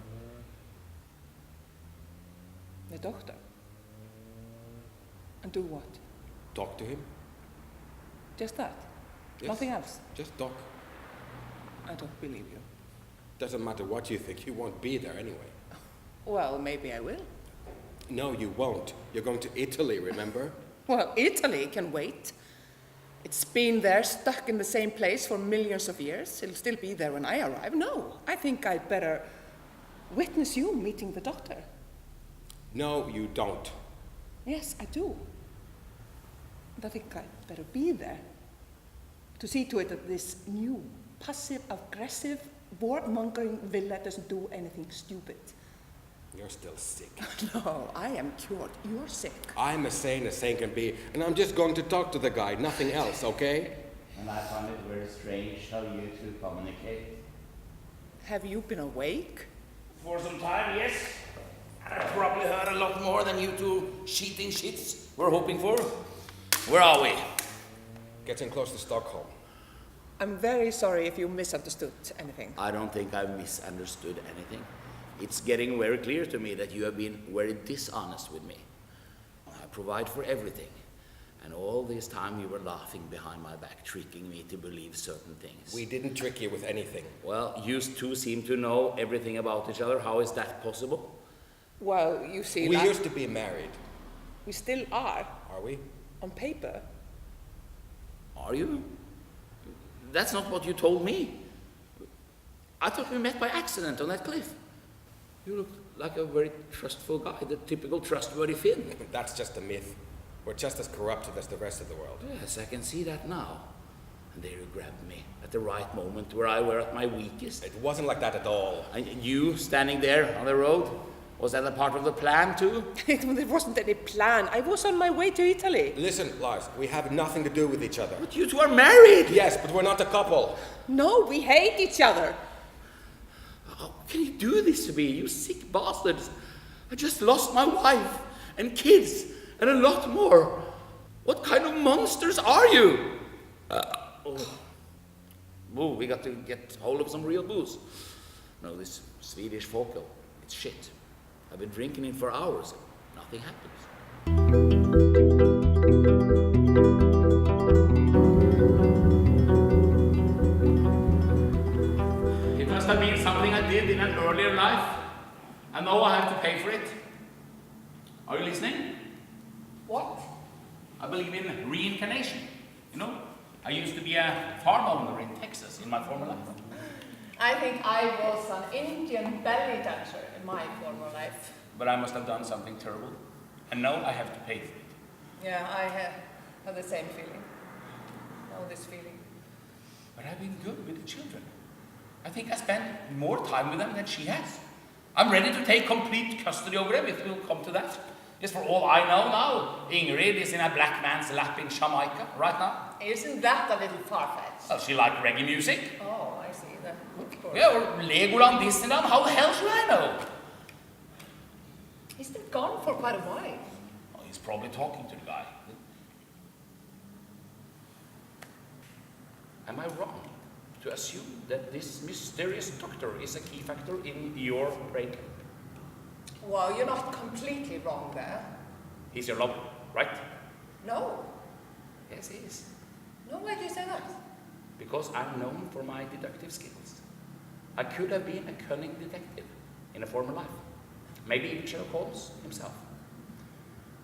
The doctor. And do what? Talk to him. Just that? Yes. Nothing else? Just talk. I don't believe you. Doesn't matter what you think, you won't be there anyway. Well, maybe I will. No, you won't. You're going to Italy, remember? Well, Italy can wait. It's been there, stuck in the same place for millions of years. It'll still be there when I arrive. No, I think I'd better witness you meeting the doctor. No, you don't. Yes, I do. And I think I'd better be there to see to it that this new, passive-aggressive, war-mongering villa doesn't do anything stupid. You're still sick. No, I am cured. You're sick. I'm as sane can be, and I'm just going to talk to the guy, nothing else, okay? And I find it very strange how you two communicate. Have you been awake? For some time, yes. And I've probably heard a lot more than you two cheating shits were hoping for. Where are we? Getting close to Stockholm. I'm very sorry if you misunderstood anything. I don't think I misunderstood anything. It's getting very clear to me that you have been very dishonest with me. I provide for everything. And all this time you were laughing behind my back, tricking me to believe certain things. We didn't trick you with anything. Well, you two seem to know everything about each other. How is that possible? Well, you see, We used to be married. we still are, Are we? on paper. Are you? That's not what you told me. I thought we met by accident on that cliff. You look like a very trustful guy, the typical trustworthy Finn. That's just a myth. We're just as corrupted as the rest of the world. Yes, I can see that now. And there you grabbed me at the right moment where I were at my weakest. It wasn't like that at all. And you standing there on the road, was that a part of the plan too? There wasn't any plan. I was on my way to Italy. Listen, Lars, we have nothing to do with each other. But you two are married! Yes, but we're not a couple. No, we hate each other. How can you do this to me, you sick bastards? I just lost my wife and kids and a lot more. What kind of monsters are you? Oh, we got to get hold of some real booze. No, this Swedish folköl, it's shit. I've been drinking it for hours. Nothing happens. It must have been something I did in an earlier life, and now I have to pay for it. Are you listening? What? I believe in reincarnation. You know, I used to be a farm owner in Texas in my former life. I think I was an Indian belly dancer in my former life. But I must have done something terrible, and now I have to pay for it. Yeah, I have the same feeling. Know this feeling. But I've been good with the children. I think I spent more time with them than she has. I'm ready to take complete custody over them if it will come to that. Just for all I know now, Ingrid is in a black man's lap in Jamaica right now. Isn't that a little far-fetched? Well, she likes reggae music. Oh, I see. Then, of course. Yeah, or Legoland, Disneyland, how the hell should I know? He's been gone for quite a while. Oh, he's probably talking to the guy. Am I wrong to assume that this mysterious doctor is a key factor in your breakup? Well, you're not completely wrong there. He's your lover, right? No. Yes, he is. No, why do you say that? Because I'm known for my deductive skills. I could have been a cunning detective in a former life. Maybe even Sherlock Holmes himself.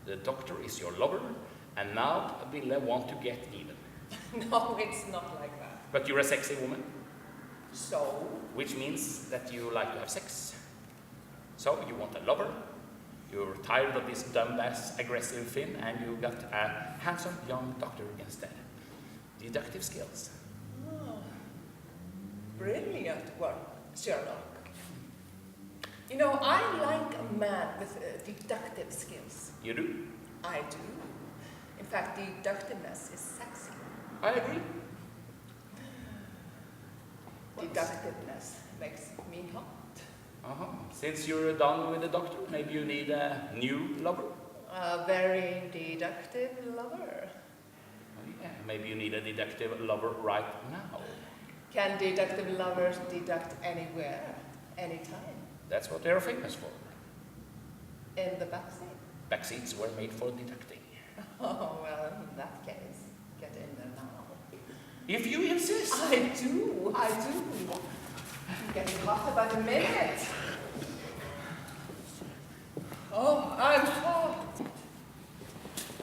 The doctor is your lover, and now Ville want to get even. No, it's not like that. But you're a sexy woman, So? which means that you like to have sex. So you want a lover, you're tired of this dumbass aggressive Finn, and you got a handsome young doctor instead. Deductive skills. Oh, brilliant work, Sherlock. You know, I like a man with deductive skills. You do? I do. In fact, deductiveness is sexy. I agree. Deductiveness makes me hot. Uh-huh. Since you're done with the doctor, maybe you need a new lover? A very deductive lover. Oh, yeah, maybe you need a deductive lover right now. Can deductive lovers deduct anywhere, anytime? That's what they're famous for. In the backseat? Backseats were made for deducting. Oh, well, in that case, get in there now. If you insist. I do. I'm getting hot by the minute. Oh, I'm hot.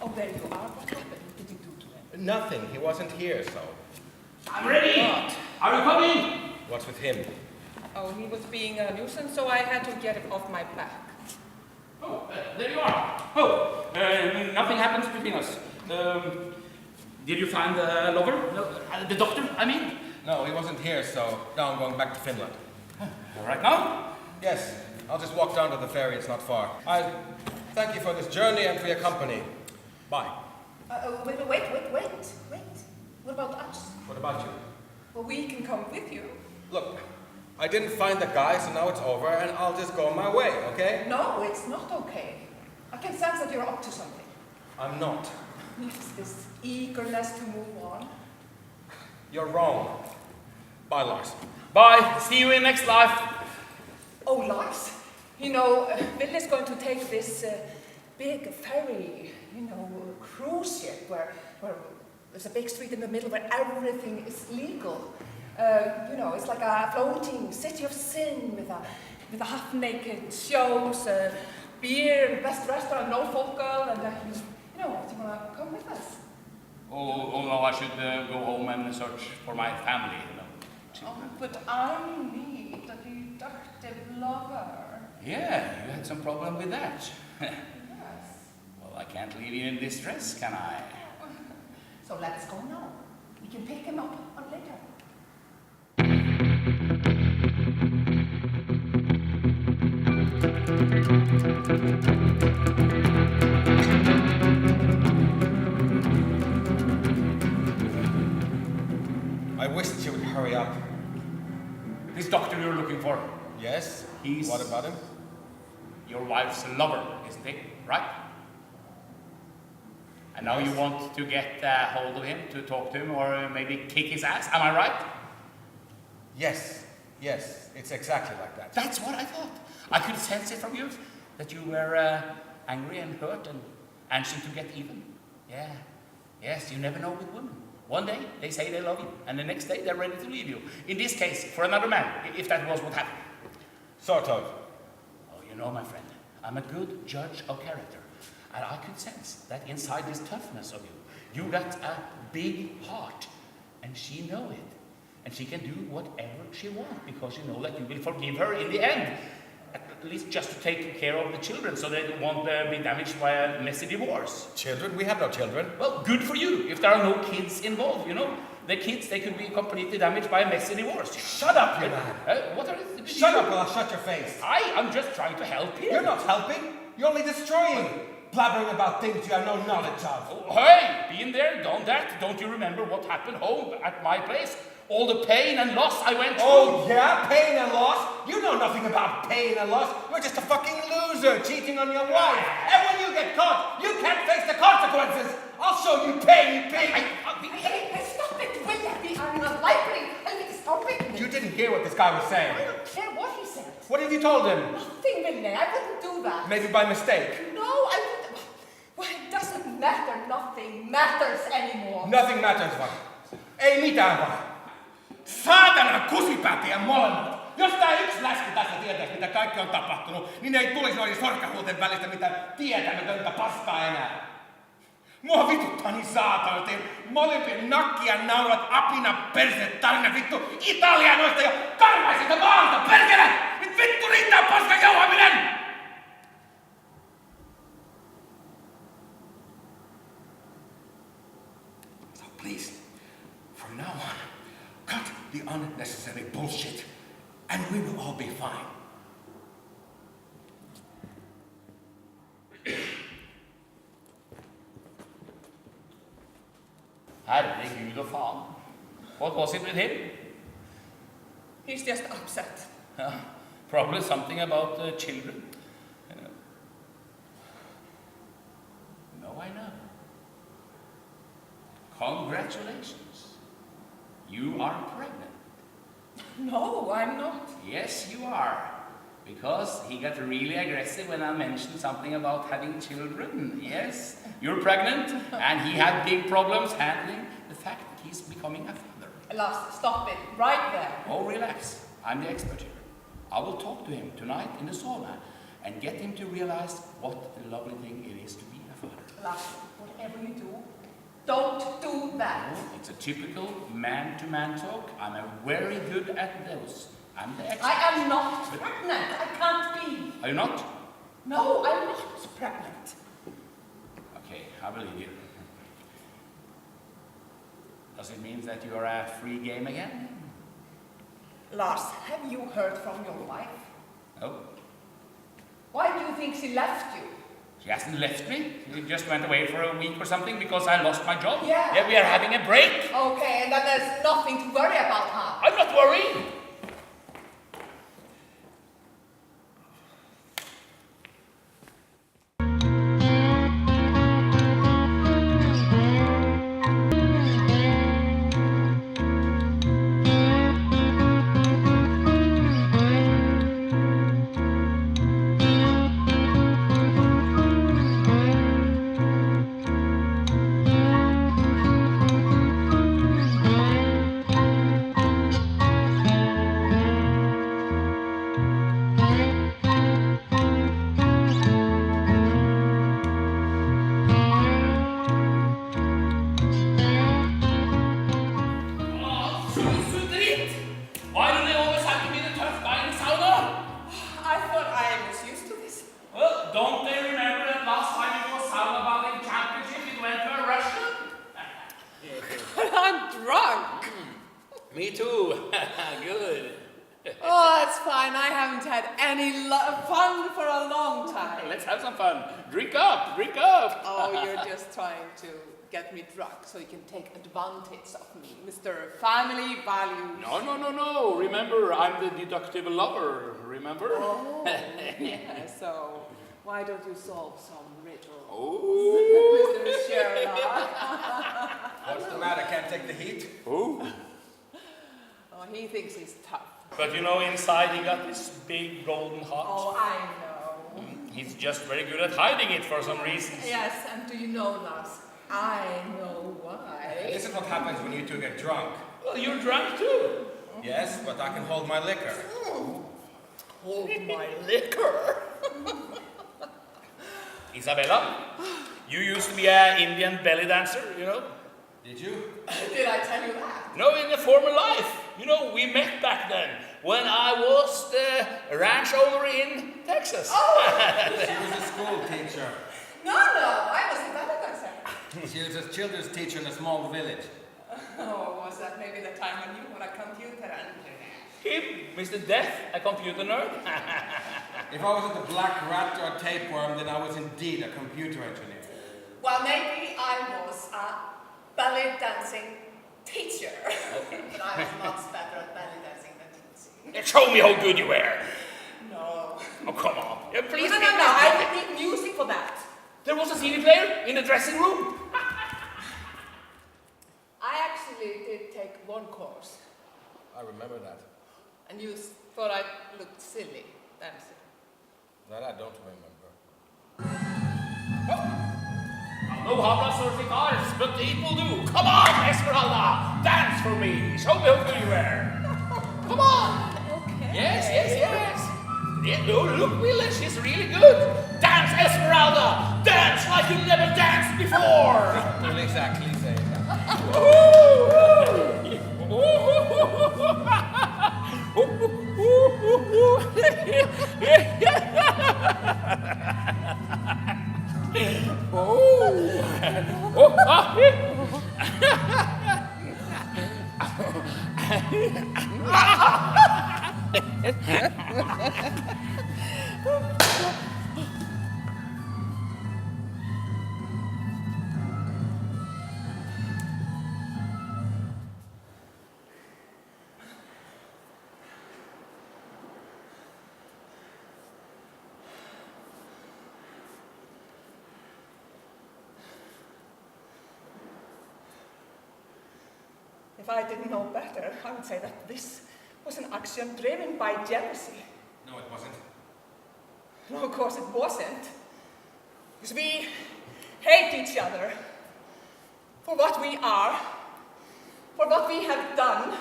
Oh, there you are. What happened? What did you do to him? Nothing. He wasn't here, so. I'm ready! What? Are you coming? What's with him? Oh, he was being a nuisance, so I had to get him off my back. Oh, there you are. Oh, nothing happens between us. Did you find the lover? No, the doctor, I mean? No, he wasn't here, so now I'm going back to Finland. Right now? Yes, I'll just walk down to the ferry. It's not far. I thank you for this journey and for your company. Bye. Wait. What about us? What about you? Well, we can come with you. Look, I didn't find the guy, so now it's over, and I'll just go my way, okay? No, it's not okay. I can sense that you're up to something. I'm not. Yes, this eagerness to move on. You're wrong. Bye, Lars. Bye. See you in next life. Oh, Lars, you know, Bill is going to take this big ferry, cruise ship where there's a big street in the middle where everything is legal. It's like a floating city of sin with a half-naked shows, beer, best restaurant, no folk girl, and do you want to come with us? Oh no, I should go home and search for my family, Oh, but I need a deductive lover. Yeah, you had some problem with that. Yes. Well, I can't leave you in distress, can I? So let's go now. We can pick him up on later. I wish that you would hurry up. This doctor you're looking for, Yes? He's- What about him? your wife's lover, isn't he? Right? And now you want to get hold of him to talk to him or maybe kick his ass, am I right? Yes. It's exactly like that. That's what I thought. I could sense it from you, that you were angry and hurt and anxious to get even. Yeah. Yes, you never know with women. One day, they say they love you, and the next day, they're ready to leave you. In this case, for another man, if that was what happened. Sort of. Oh, you know, my friend, I'm a good judge of character, and I could sense that inside this toughness of you, you got a big heart, and she know it. And she can do whatever she wants, because you know that you will forgive her in the end. At least just to take care of the children, so they won't be damaged by a messy divorce. Children? We have no children. Well, good for you, if there are no kids involved, The kids, they could be completely damaged by a messy divorce. Shut up, you man. What are you? Shut up or I'll shut your face. I'm just trying to help you. You're not helping. You're only destroying. Blabbering about things you have no knowledge of. Oh, hey, been there, done that. Don't you remember what happened home at my place? All the pain and loss I went through. Oh, yeah? Pain and loss? You know nothing about pain and loss. You're just a fucking loser cheating on your wife. And when you get caught, you can't face the consequences. I'll show you pain, you pig. Hey, stop it! We are not likely. Stop it! You didn't hear what this guy was saying. I don't care what he said. What have you told him? Nothing, Ville. I wouldn't do that. Maybe by mistake. No, I wouldn't. Well, it doesn't matter. Nothing matters anymore. Nothing matters, vaan. Ei mitään vaan. Saatana kusipäät ja molemmat. Jos tää yksi läski tässä tietäisi, mitä kaikki on tapahtunut, niin ei tulisi noin sorkahuuten välistä mitään tietämätöntä paskaa enää. Mua vituttaa niin saatanasti. Molempien nakkia naurat apina perse tarina vittu italianoista ja karvaisesta maalta, perkele! Nyt vittu riittää paskan jauhaminen! So please, from now on, cut the unnecessary bullshit and we will all be fine. Herregud og faen. What was it with him? He's just upset. Probably something about children. No, I know. Congratulations. You are pregnant. No, I'm not. Yes, you are. Because he got really aggressive when I mentioned something about having children. Yes, you're pregnant, and he had big problems handling the fact that he's becoming a father. Lars, stop it. Right there. Oh, relax. I'm the expert here. I will talk to him tonight in the sauna and get him to realize what a lovely thing it is to be a father. Lars, whatever you do, don't do that. Oh, it's a typical man-to-man talk. I'm very good at those. I'm the expert. I am not pregnant. I can't be. Are you not? No, I'm not pregnant. Okay, I believe you. Does it mean that you are a free game again? Lars, have you heard from your wife? No. Why do you think she left you? She hasn't left me. She just went away for a week or something because I lost my job. Yeah. We are having a break. Okay, and then there's nothing to worry about, huh? I'm not worried. Me too. Good. Oh, that's fine. I haven't had any fun for a long time. Let's have some fun. Drink up, drink up. Oh, you're just trying to get me drunk so you can take advantage of me, Mr. Family Values. No. Remember, I'm the deductive lover, remember? Oh, yeah, so why don't you solve some riddles? Oh. Mr. Sherlock. What's the matter? Can't take the heat? Oh. Oh, he thinks he's tough. But you know, inside he got this big golden heart. Oh, I know. He's just very good at hiding it for some reasons. Yes, and do you know, Lars? I know why. This is what happens when you two get drunk. Well, you're drunk too. Yes, but I can hold my liquor. Hold my liquor. Isabella, you used to be an Indian belly dancer, you know? Did you? Did I tell you that? No, in a former life. You know, we met back then when I was the ranch owner in Texas. Oh! She was a school teacher. No, I was a ballet dancer. She was a children's teacher in a small village. Oh, was that maybe the time when you were a computer and... Him, Mr. Death, a computer nerd. If I wasn't a black rat or a tapeworm, then I was indeed a computer engineer. Well, maybe I was a ballet dancing teacher. But I was much better at ballet dancing than teaching. Show me how good you were. No. Oh, come on. Yeah, please. No, I would need music for that. There was a CD player in the dressing room. I actually did take one course. I remember that. And you thought I looked silly dancing. That I don't remember. No habla certificados, but it will do. Come on, Esmeralda, dance for me. Show me how good you were. Come on. Okay. Yes. Yeah, look, Willa, she's really good. Dance, Esmeralda! Dance like you never danced before! Well, exactly, say If I didn't know better, I would say that this was an action driven by jealousy. No, it wasn't. No, of course it wasn't. Because we hate each other for what we are, for what we have done,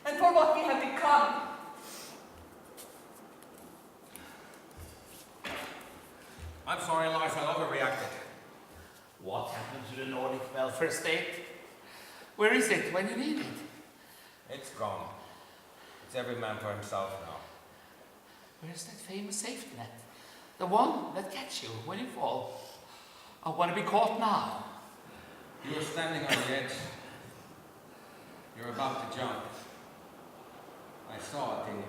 and for what we have become. I'm sorry, Elias, I overreacted. What happened to the Nordic welfare state? Where is it when you need it? It's gone. It's every man for himself now. Where's that famous safety net? The one that catches you when you fall. I want to be caught now. You were standing on the edge. You're about to jump. I saw it in you.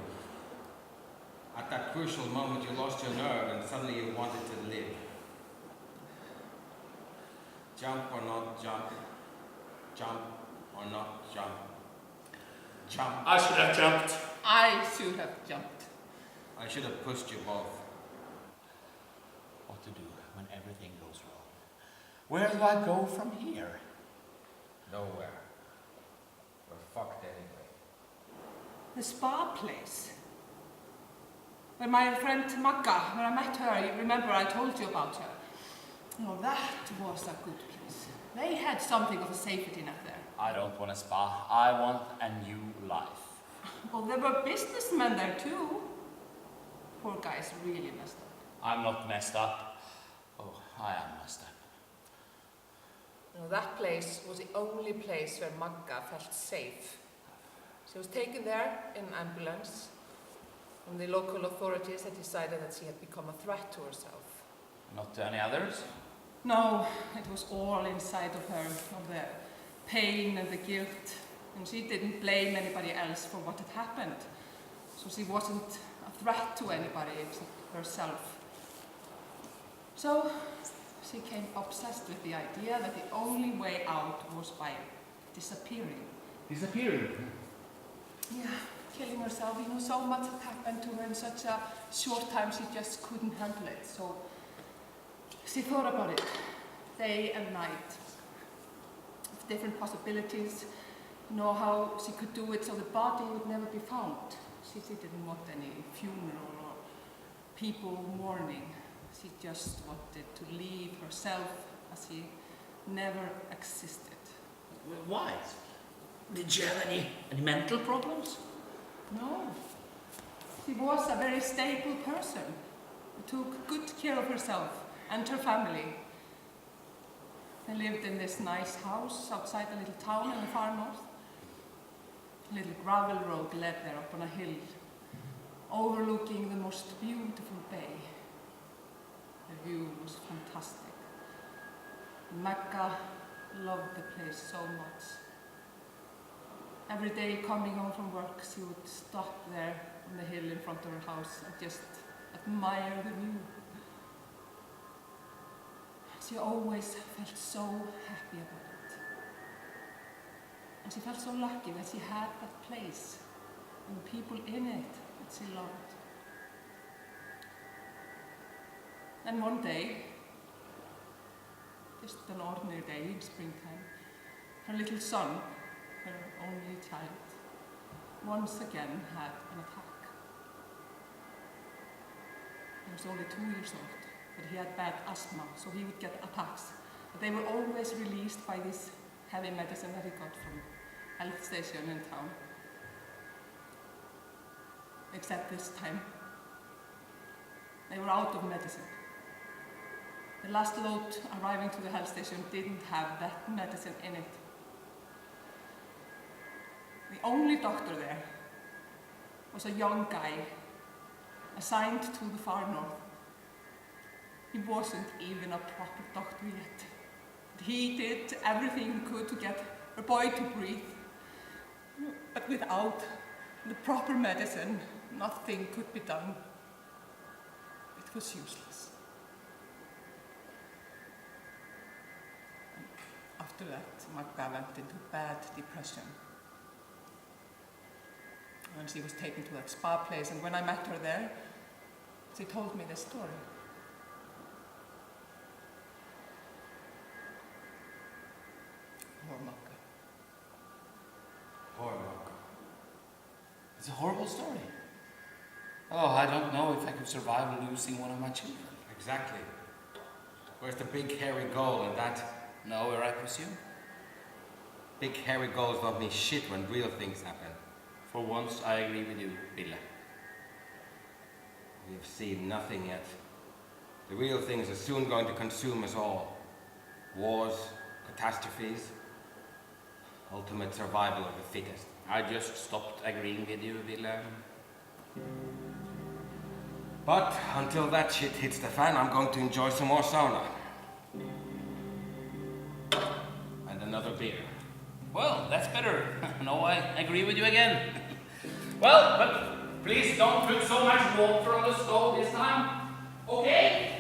At that crucial moment, you lost your nerve and suddenly you wanted to live. Jump or not jump. Jump or not jump. Jump. I should have jumped. I should have jumped. I should have pushed you both. What to do when everything goes wrong? Where do I go from here? Nowhere. We're fucked anyway. The spa place. When my friend Magga, when I met her, you remember I told you about her. No, that was a good place. They had something of a safety net there. I don't want a spa. I want a new life. Well, there were businessmen there too. Poor guys really messed up. I'm not messed up. Oh, I am messed up. No, that place was the only place where Magga felt safe. She was taken there in an ambulance, and the local authorities had decided that she had become a threat to herself. Not to any others? No, it was all inside of her, of the pain and the guilt, and she didn't blame anybody else for what had happened. So she wasn't a threat to anybody except herself. So she became obsessed with the idea that the only way out was by disappearing. Disappearing? Yeah, killing herself. You know, so much had happened to her in such a short time, she just couldn't handle it. So she thought about it day and night, of different possibilities, you know, how she could do it so the body would never be found. She didn't want any funeral or people mourning. She just wanted to leave herself as she never existed. Why? Did she have any mental problems? No. She was a very stable person who took good care of herself and her family. They lived in this nice house outside a little town in the far north. A little gravel road led there up on a hill, overlooking the most beautiful bay. The view was fantastic. Magga loved the place so much. Every day coming home from work, she would stop there on the hill in front of her house and just admire the view. She always felt so happy about it. And she felt so lucky that she had that place and the people in it that she loved. And one day, just an ordinary day in springtime, her little son, her only child, once again had an attack. He was only 2 years old, but he had bad asthma, so he would get attacks. But they were always released by this heavy medicine that he got from health station in town. except this time. They were out of medicine. The last load arriving to the health station didn't have that medicine in it. The only doctor there was a young guy assigned to the far north. He wasn't even a proper doctor yet. He did everything he could to get her boy to breathe. But without the proper medicine, nothing could be done. It was useless. And after that, Magda went into bad depression. And she was taken to that spa place, and when I met her there, she told me this story. Poor Magda. Poor Magda. It's a horrible story. Oh, I don't know if I could survive losing one of my children. Exactly. Where's the big hairy goal in that? Nowhere, I presume. Big hairy goals don't mean shit when real things happen. For once, I agree with you, Ville. We've seen nothing yet. The real things are soon going to consume us all. Wars, catastrophes, ultimate survival of the fittest. I just stopped agreeing with you, Ville. But until that shit hits the fan, I'm going to enjoy some more sauna. And another beer. Well, that's better. No, I agree with you again. Well, but please don't put so much water on the stove this time. Okay?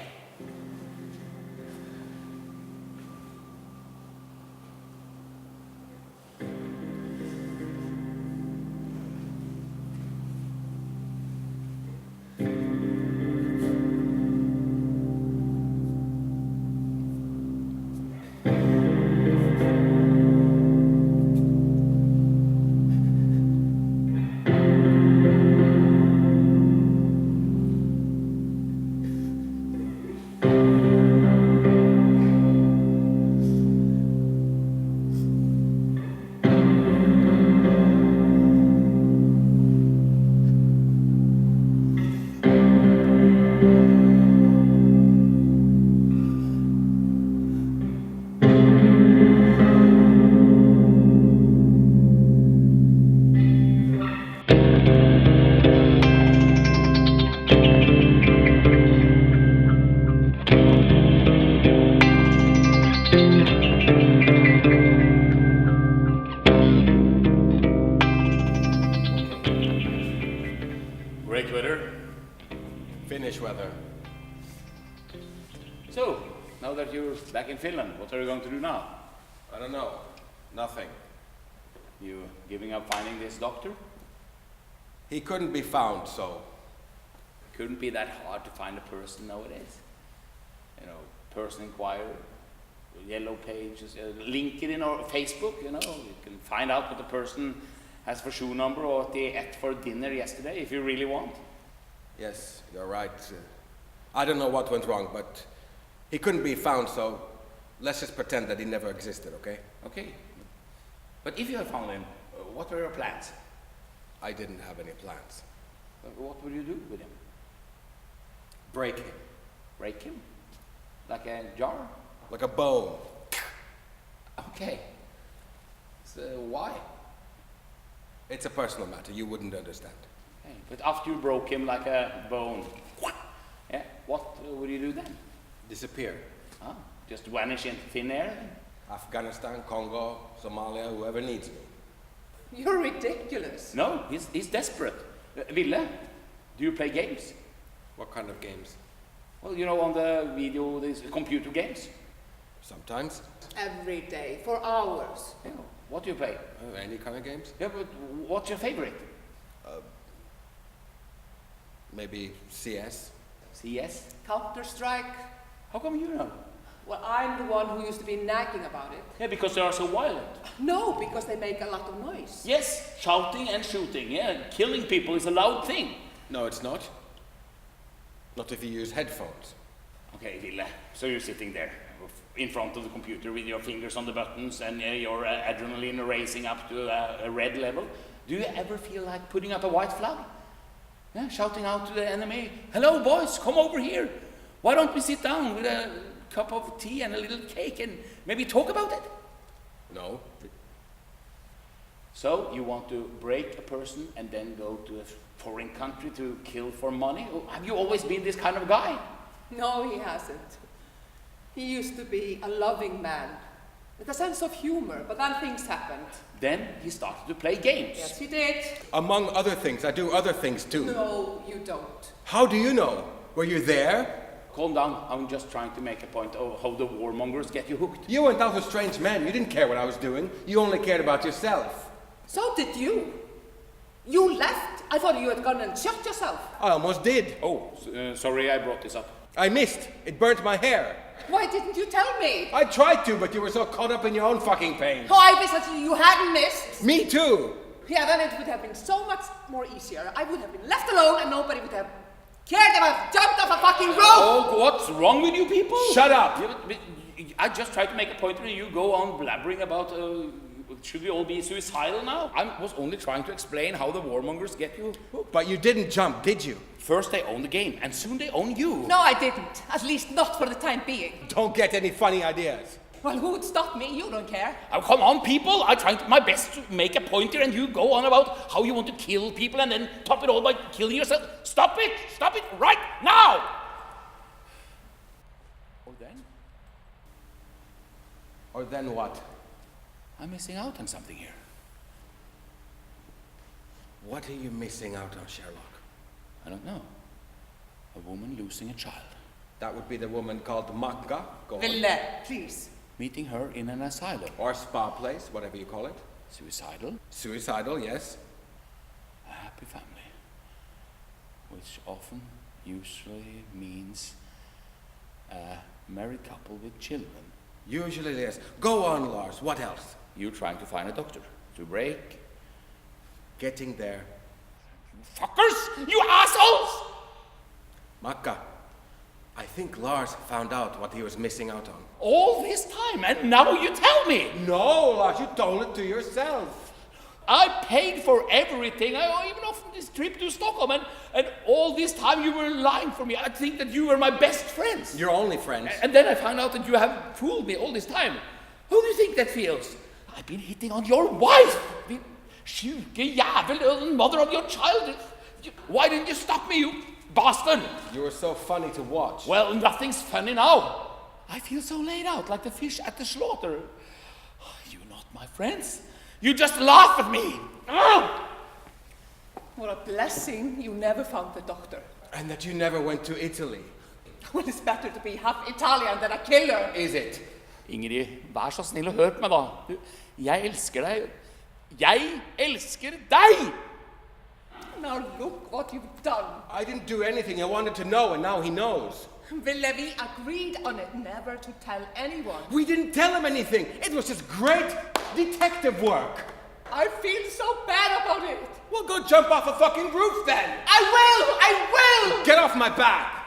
Great weather. Finnish weather. So, now that you're back in Finland, what are you going to do now? I don't know. Nothing. You giving up finding this doctor? He couldn't be found, so Couldn't be that hard to find a person nowadays. You know, person inquiry, yellow pages, LinkedIn or Facebook, you know, you can find out what the person has for shoe number or what they ate for dinner yesterday if you really want. yes, you're right. I don't know what went wrong, but he couldn't be found, so let's just pretend that he never existed, okay? Okay. But if you had found him, what were your plans? I didn't have any plans. What would you do with him? Break him. Break him? Like a jar? Like a bone. Okay. So why? It's a personal matter, you wouldn't understand. Okay. But after you broke him like a bone, yeah, what would you do then? Disappear. Ah, just vanish into thin air? Afghanistan, Congo, Somalia, whoever needs me. You're ridiculous. No, he's desperate. Ville, do you play games? What kind of games? Well, you know, on the video, these computer games. Sometimes. Every day, for hours. Yeah. What do you play? Any kind of games? Yeah, but what's your favorite? Maybe CS. CS? Counter-Strike. How come you know? Well, I'm the one who used to be nagging about it. Yeah, because they are so violent. No, because they make a lot of noise. Yes, shouting and shooting. Yeah, killing people is a loud thing. No, it's not. Not if you use headphones. Okay, Ville, so you're sitting there in front of the computer with your fingers on the buttons and your adrenaline racing up to a red level. Do you ever feel like putting up a white flag? Yeah, shouting out to the enemy, "Hello, boys, come over here. Why don't we sit down with a cup of tea and a little cake and maybe talk about it?" No. So you want to break a person and then go to a foreign country to kill for money? Have you always been this kind of guy? No, he hasn't. He used to be a loving man, with a sense of humor, but then things happened. Then he started to play games. Yes, he did. Among other things, I do other things too. No, you don't. How do you know? Were you there? Calm down, I'm just trying to make a point of how the warmongers get you hooked. You went out with strange men. You didn't care what I was doing. You only cared about yourself. So did you. You left. I thought you had gone and shot yourself. I almost did. Oh, sorry I brought this up. I missed. It burnt my hair. Why didn't you tell me? I tried to, but you were so caught up in your own fucking pain. Oh, I wish that you hadn't missed. Me too. Yeah, then it would have been so much more easier. I would have been left alone and nobody would have cared if I jumped off a fucking roof. Oh, what's wrong with you people? Shut up. Yeah, but I just tried to make a point and you go on blabbering about should we all be suicidal now? I was only trying to explain how the warmongers get you hooked. But you didn't jump, did you? First they own the game, and soon they own you. No, I didn't. At least not for the time being. Don't get any funny ideas. Well, who would stop me? You don't care. Oh, come on, people. I'm trying my best to make a point here, and you go on about how you want to kill people and then top it all by killing yourself. Stop it! Stop it right now! Or then what? I'm missing out on something here. What are you missing out on, Sherlock? I don't know. A woman losing a child. That would be the woman called Makka. Go on. Ville, please. Meeting her in an asylum. Or spa place, whatever you call it. Suicidal. Suicidal, yes. A happy family. Which often, usually means a married couple with children. Usually, yes. Go on, Lars. What else? You trying to find a doctor to break. Getting there. You fuckers! You assholes! Makka, I think Lars found out what he was missing out on. All this time, and now you tell me! No, Lars, you told it to yourself. I paid for everything. I even offered this trip to Stockholm, and all this time you were lying for me. I think that you were my best friends. Your only friends. And then I found out that you have fooled me all this time. How do you think that feels? I've been hitting on your wife! The sjuke jävel, the mother of your child. Why didn't you stop me, you bastard? You were so funny to watch. Well, nothing's funny now. I feel so laid out, like the fish at the slaughter. You're not my friends. You just laugh at me. What a blessing you never found the doctor. And that you never went to Italy. Well, it's better to be half Italian than a killer. Is it? Ingrid, vær så snill og hør på meg da. Jeg elsker deg. Jeg elsker deg! Now look what you've done. I didn't do anything. I wanted to know, and now he knows. Ville, we agreed on it never to tell anyone. We didn't tell him anything. It was just great detective work. I feel so bad about it. Well, go jump off a fucking roof then. I will! Get off my back.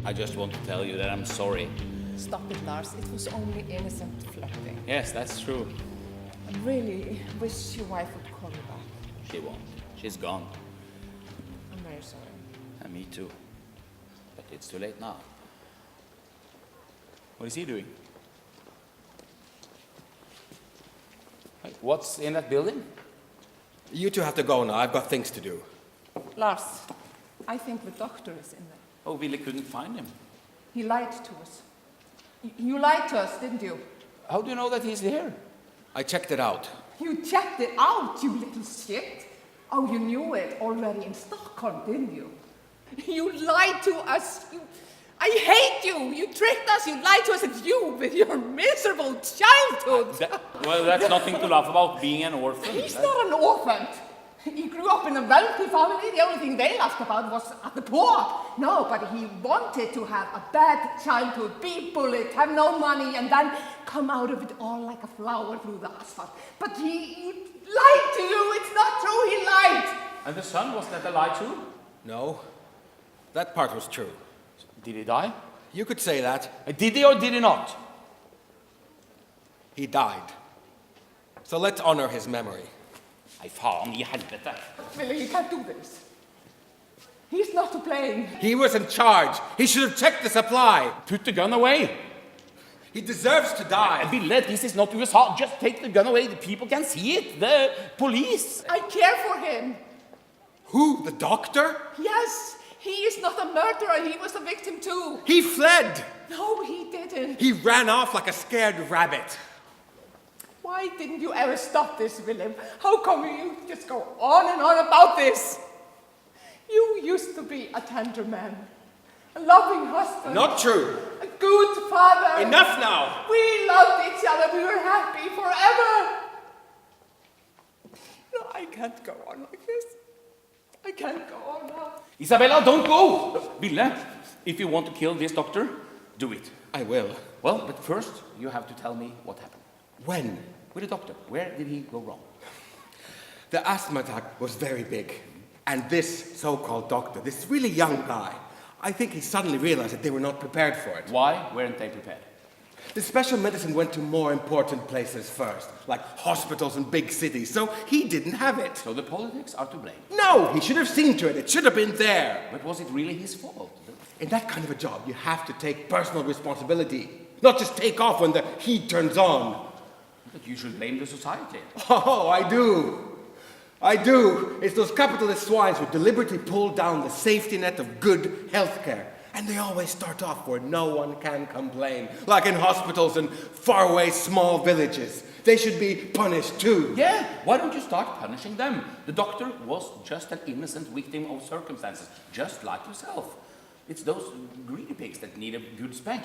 I just want to tell you that I'm sorry. Stop it, Lars. It was only innocent flirting. Yes, that's true. I really wish your wife would call me back. She won't. She's gone. I'm very sorry. And me too. But it's too late now. What is he doing? Hey, what's in that building? You two have to go now. I've got things to do. Lars, I think the doctor is in there. Oh, Ville couldn't find him. He lied to us. You lied to us, didn't you? How do you know that he's here? I checked it out. You checked it out, you little shit. Oh, you knew it already in Stockholm, didn't you? You lied to us. I hate you. You tricked us. You lied to us. It's you with your miserable childhood. Well, that's nothing to laugh about, being an orphan. He's not an orphan. He grew up in a wealthy family. The only thing they laughed about was at the poor. No, but he wanted to have a bad childhood, be bullied, have no money, and then come out of it all like a flower through the asphalt. But he lied to you. It's not true. He lied. And the son, was that a lie too? No. that part was true. Did he die? You could say that. Did he or did he not? He died. So let's honor his memory. Nei, faen i helvete. Billy, you can't do this. He's not to blame. He was in charge. He should have checked the supply. Put the gun away. He deserves to die. Ville, this is not USA. Just take the gun away. The people can see it. The police. I care for him. Who? The doctor? Yes, he is not a murderer. He was a victim too. He fled. No, he didn't. He ran off like a scared rabbit. Why didn't you ever stop this, Willem? How come you just go on and on about this? You used to be a tender man, a loving husband. Not true. A good father. Enough now. We loved each other. We were happy forever. No, I can't go on like this. I can't go on now. Isabella, don't go. Ville, if you want to kill this doctor, do it. I will. Well, but first, you have to tell me what happened. When? With the doctor, where did he go wrong? The asthma attack was very big. And this so-called doctor, this really young guy, I think he suddenly realized that they were not prepared for it. Why weren't they prepared? The special medicine went to more important places first, like hospitals and big cities, so he didn't have it. So the politics are to blame. No, he should have seen to it. It should have been there. But was it really his fault? In that kind of a job, you have to take personal responsibility, not just take off when the heat turns on. But you should blame the society. Oh, I do. I do. It's those capitalist swines who deliberately pull down the safety net of good healthcare. And they always start off where no one can complain, like in hospitals and faraway small villages. They should be punished too. Yeah, why don't you start punishing them? The doctor was just an innocent victim of circumstances, just like yourself. It's those greedy pigs that need a good spank.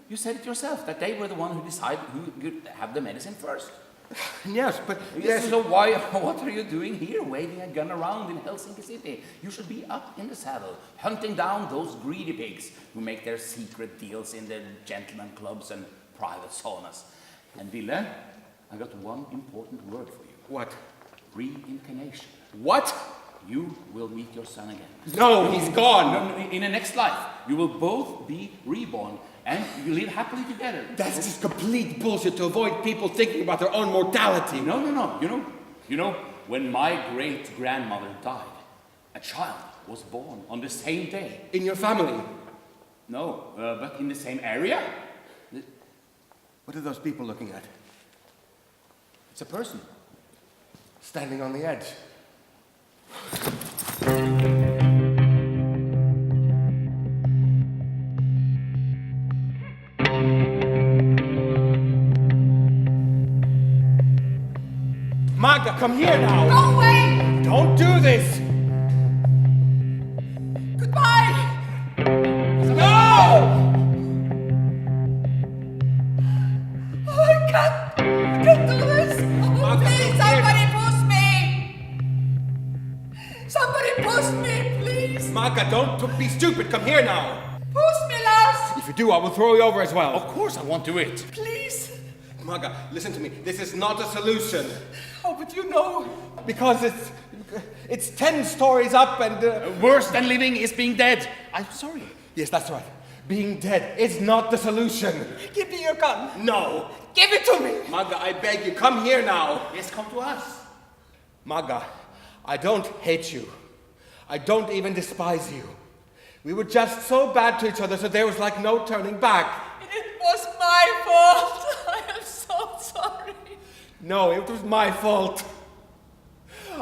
You said it yourself, that they were the one who decided who could have the medicine first. Yes, but... Yes. So what are you doing here, waving a gun around in Helsinki City? You should be up in the saddle, hunting down those greedy pigs who make their secret deals in the gentleman clubs and private saunas. And Ville, I got one important word for you. What? Reincarnation. What? You will meet your son again. No, he's gone. No, in the next life, you will both be reborn and you live happily together. That's just complete bullshit to avoid people thinking about their own mortality. No. You know, when my great-grandmother died, a child was born on the same day. In your family? No, but in the same area. What are those people looking at? It's a person. Standing on the edge. Magda, come here now! Go away! Don't do this! Goodbye! No! Oh, I can't do this! Oh, please, somebody push me! Somebody push me, please! Magda, don't be stupid. Come here now. Push me, Lars! If you do, I will throw you over as well. Of course I won't do it. Please! Magda, listen to me. This is not a solution. Oh, but you know... Because it's 10 stories up and... Worse than living is being dead. I'm sorry. Yes, that's right. Being dead is not the solution. Give me your gun. No. Give it to me. Magda, I beg you, come here now. Yes, come to us. Magda, I don't hate you. I don't even despise you. We were just so bad to each other, so there was like no turning back. It was my fault. I am so sorry. No, it was my fault.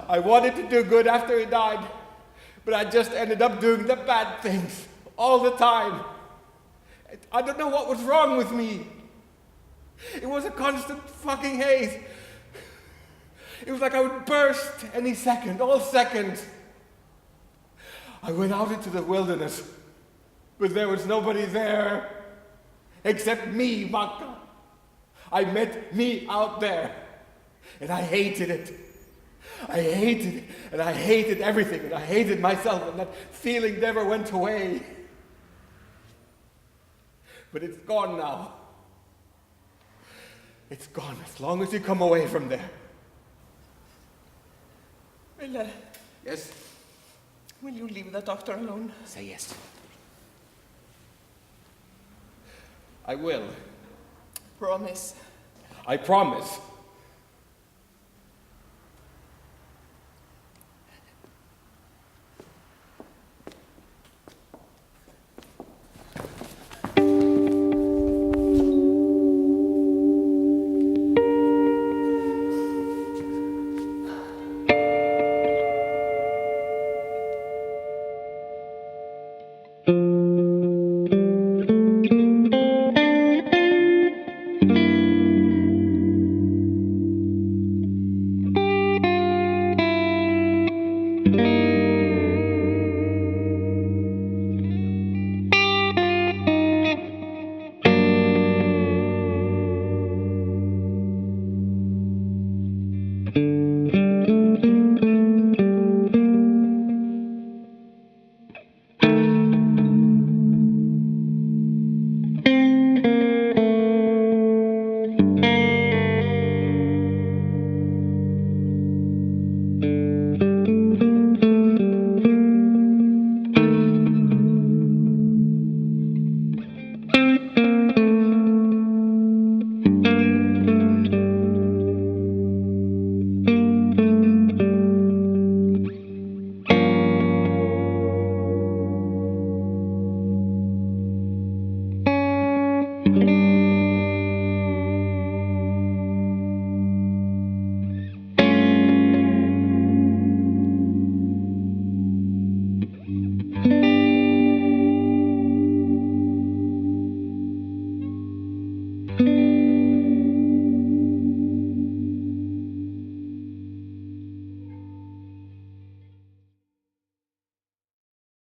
I wanted to do good after he died, but I just ended up doing the bad things all the time. I don't know what was wrong with me. It was a constant fucking haze. It was like I would burst any second, all seconds. I went out into the wilderness, but there was nobody there except me, Magda. I met me out there, and I hated it. I hated it, and I hated everything, and I hated myself, and that feeling never went away. But it's gone now. It's gone as long as you come away from there. Ville, Yes? Will you leave the doctor alone? Say yes. I will. Promise. I promise.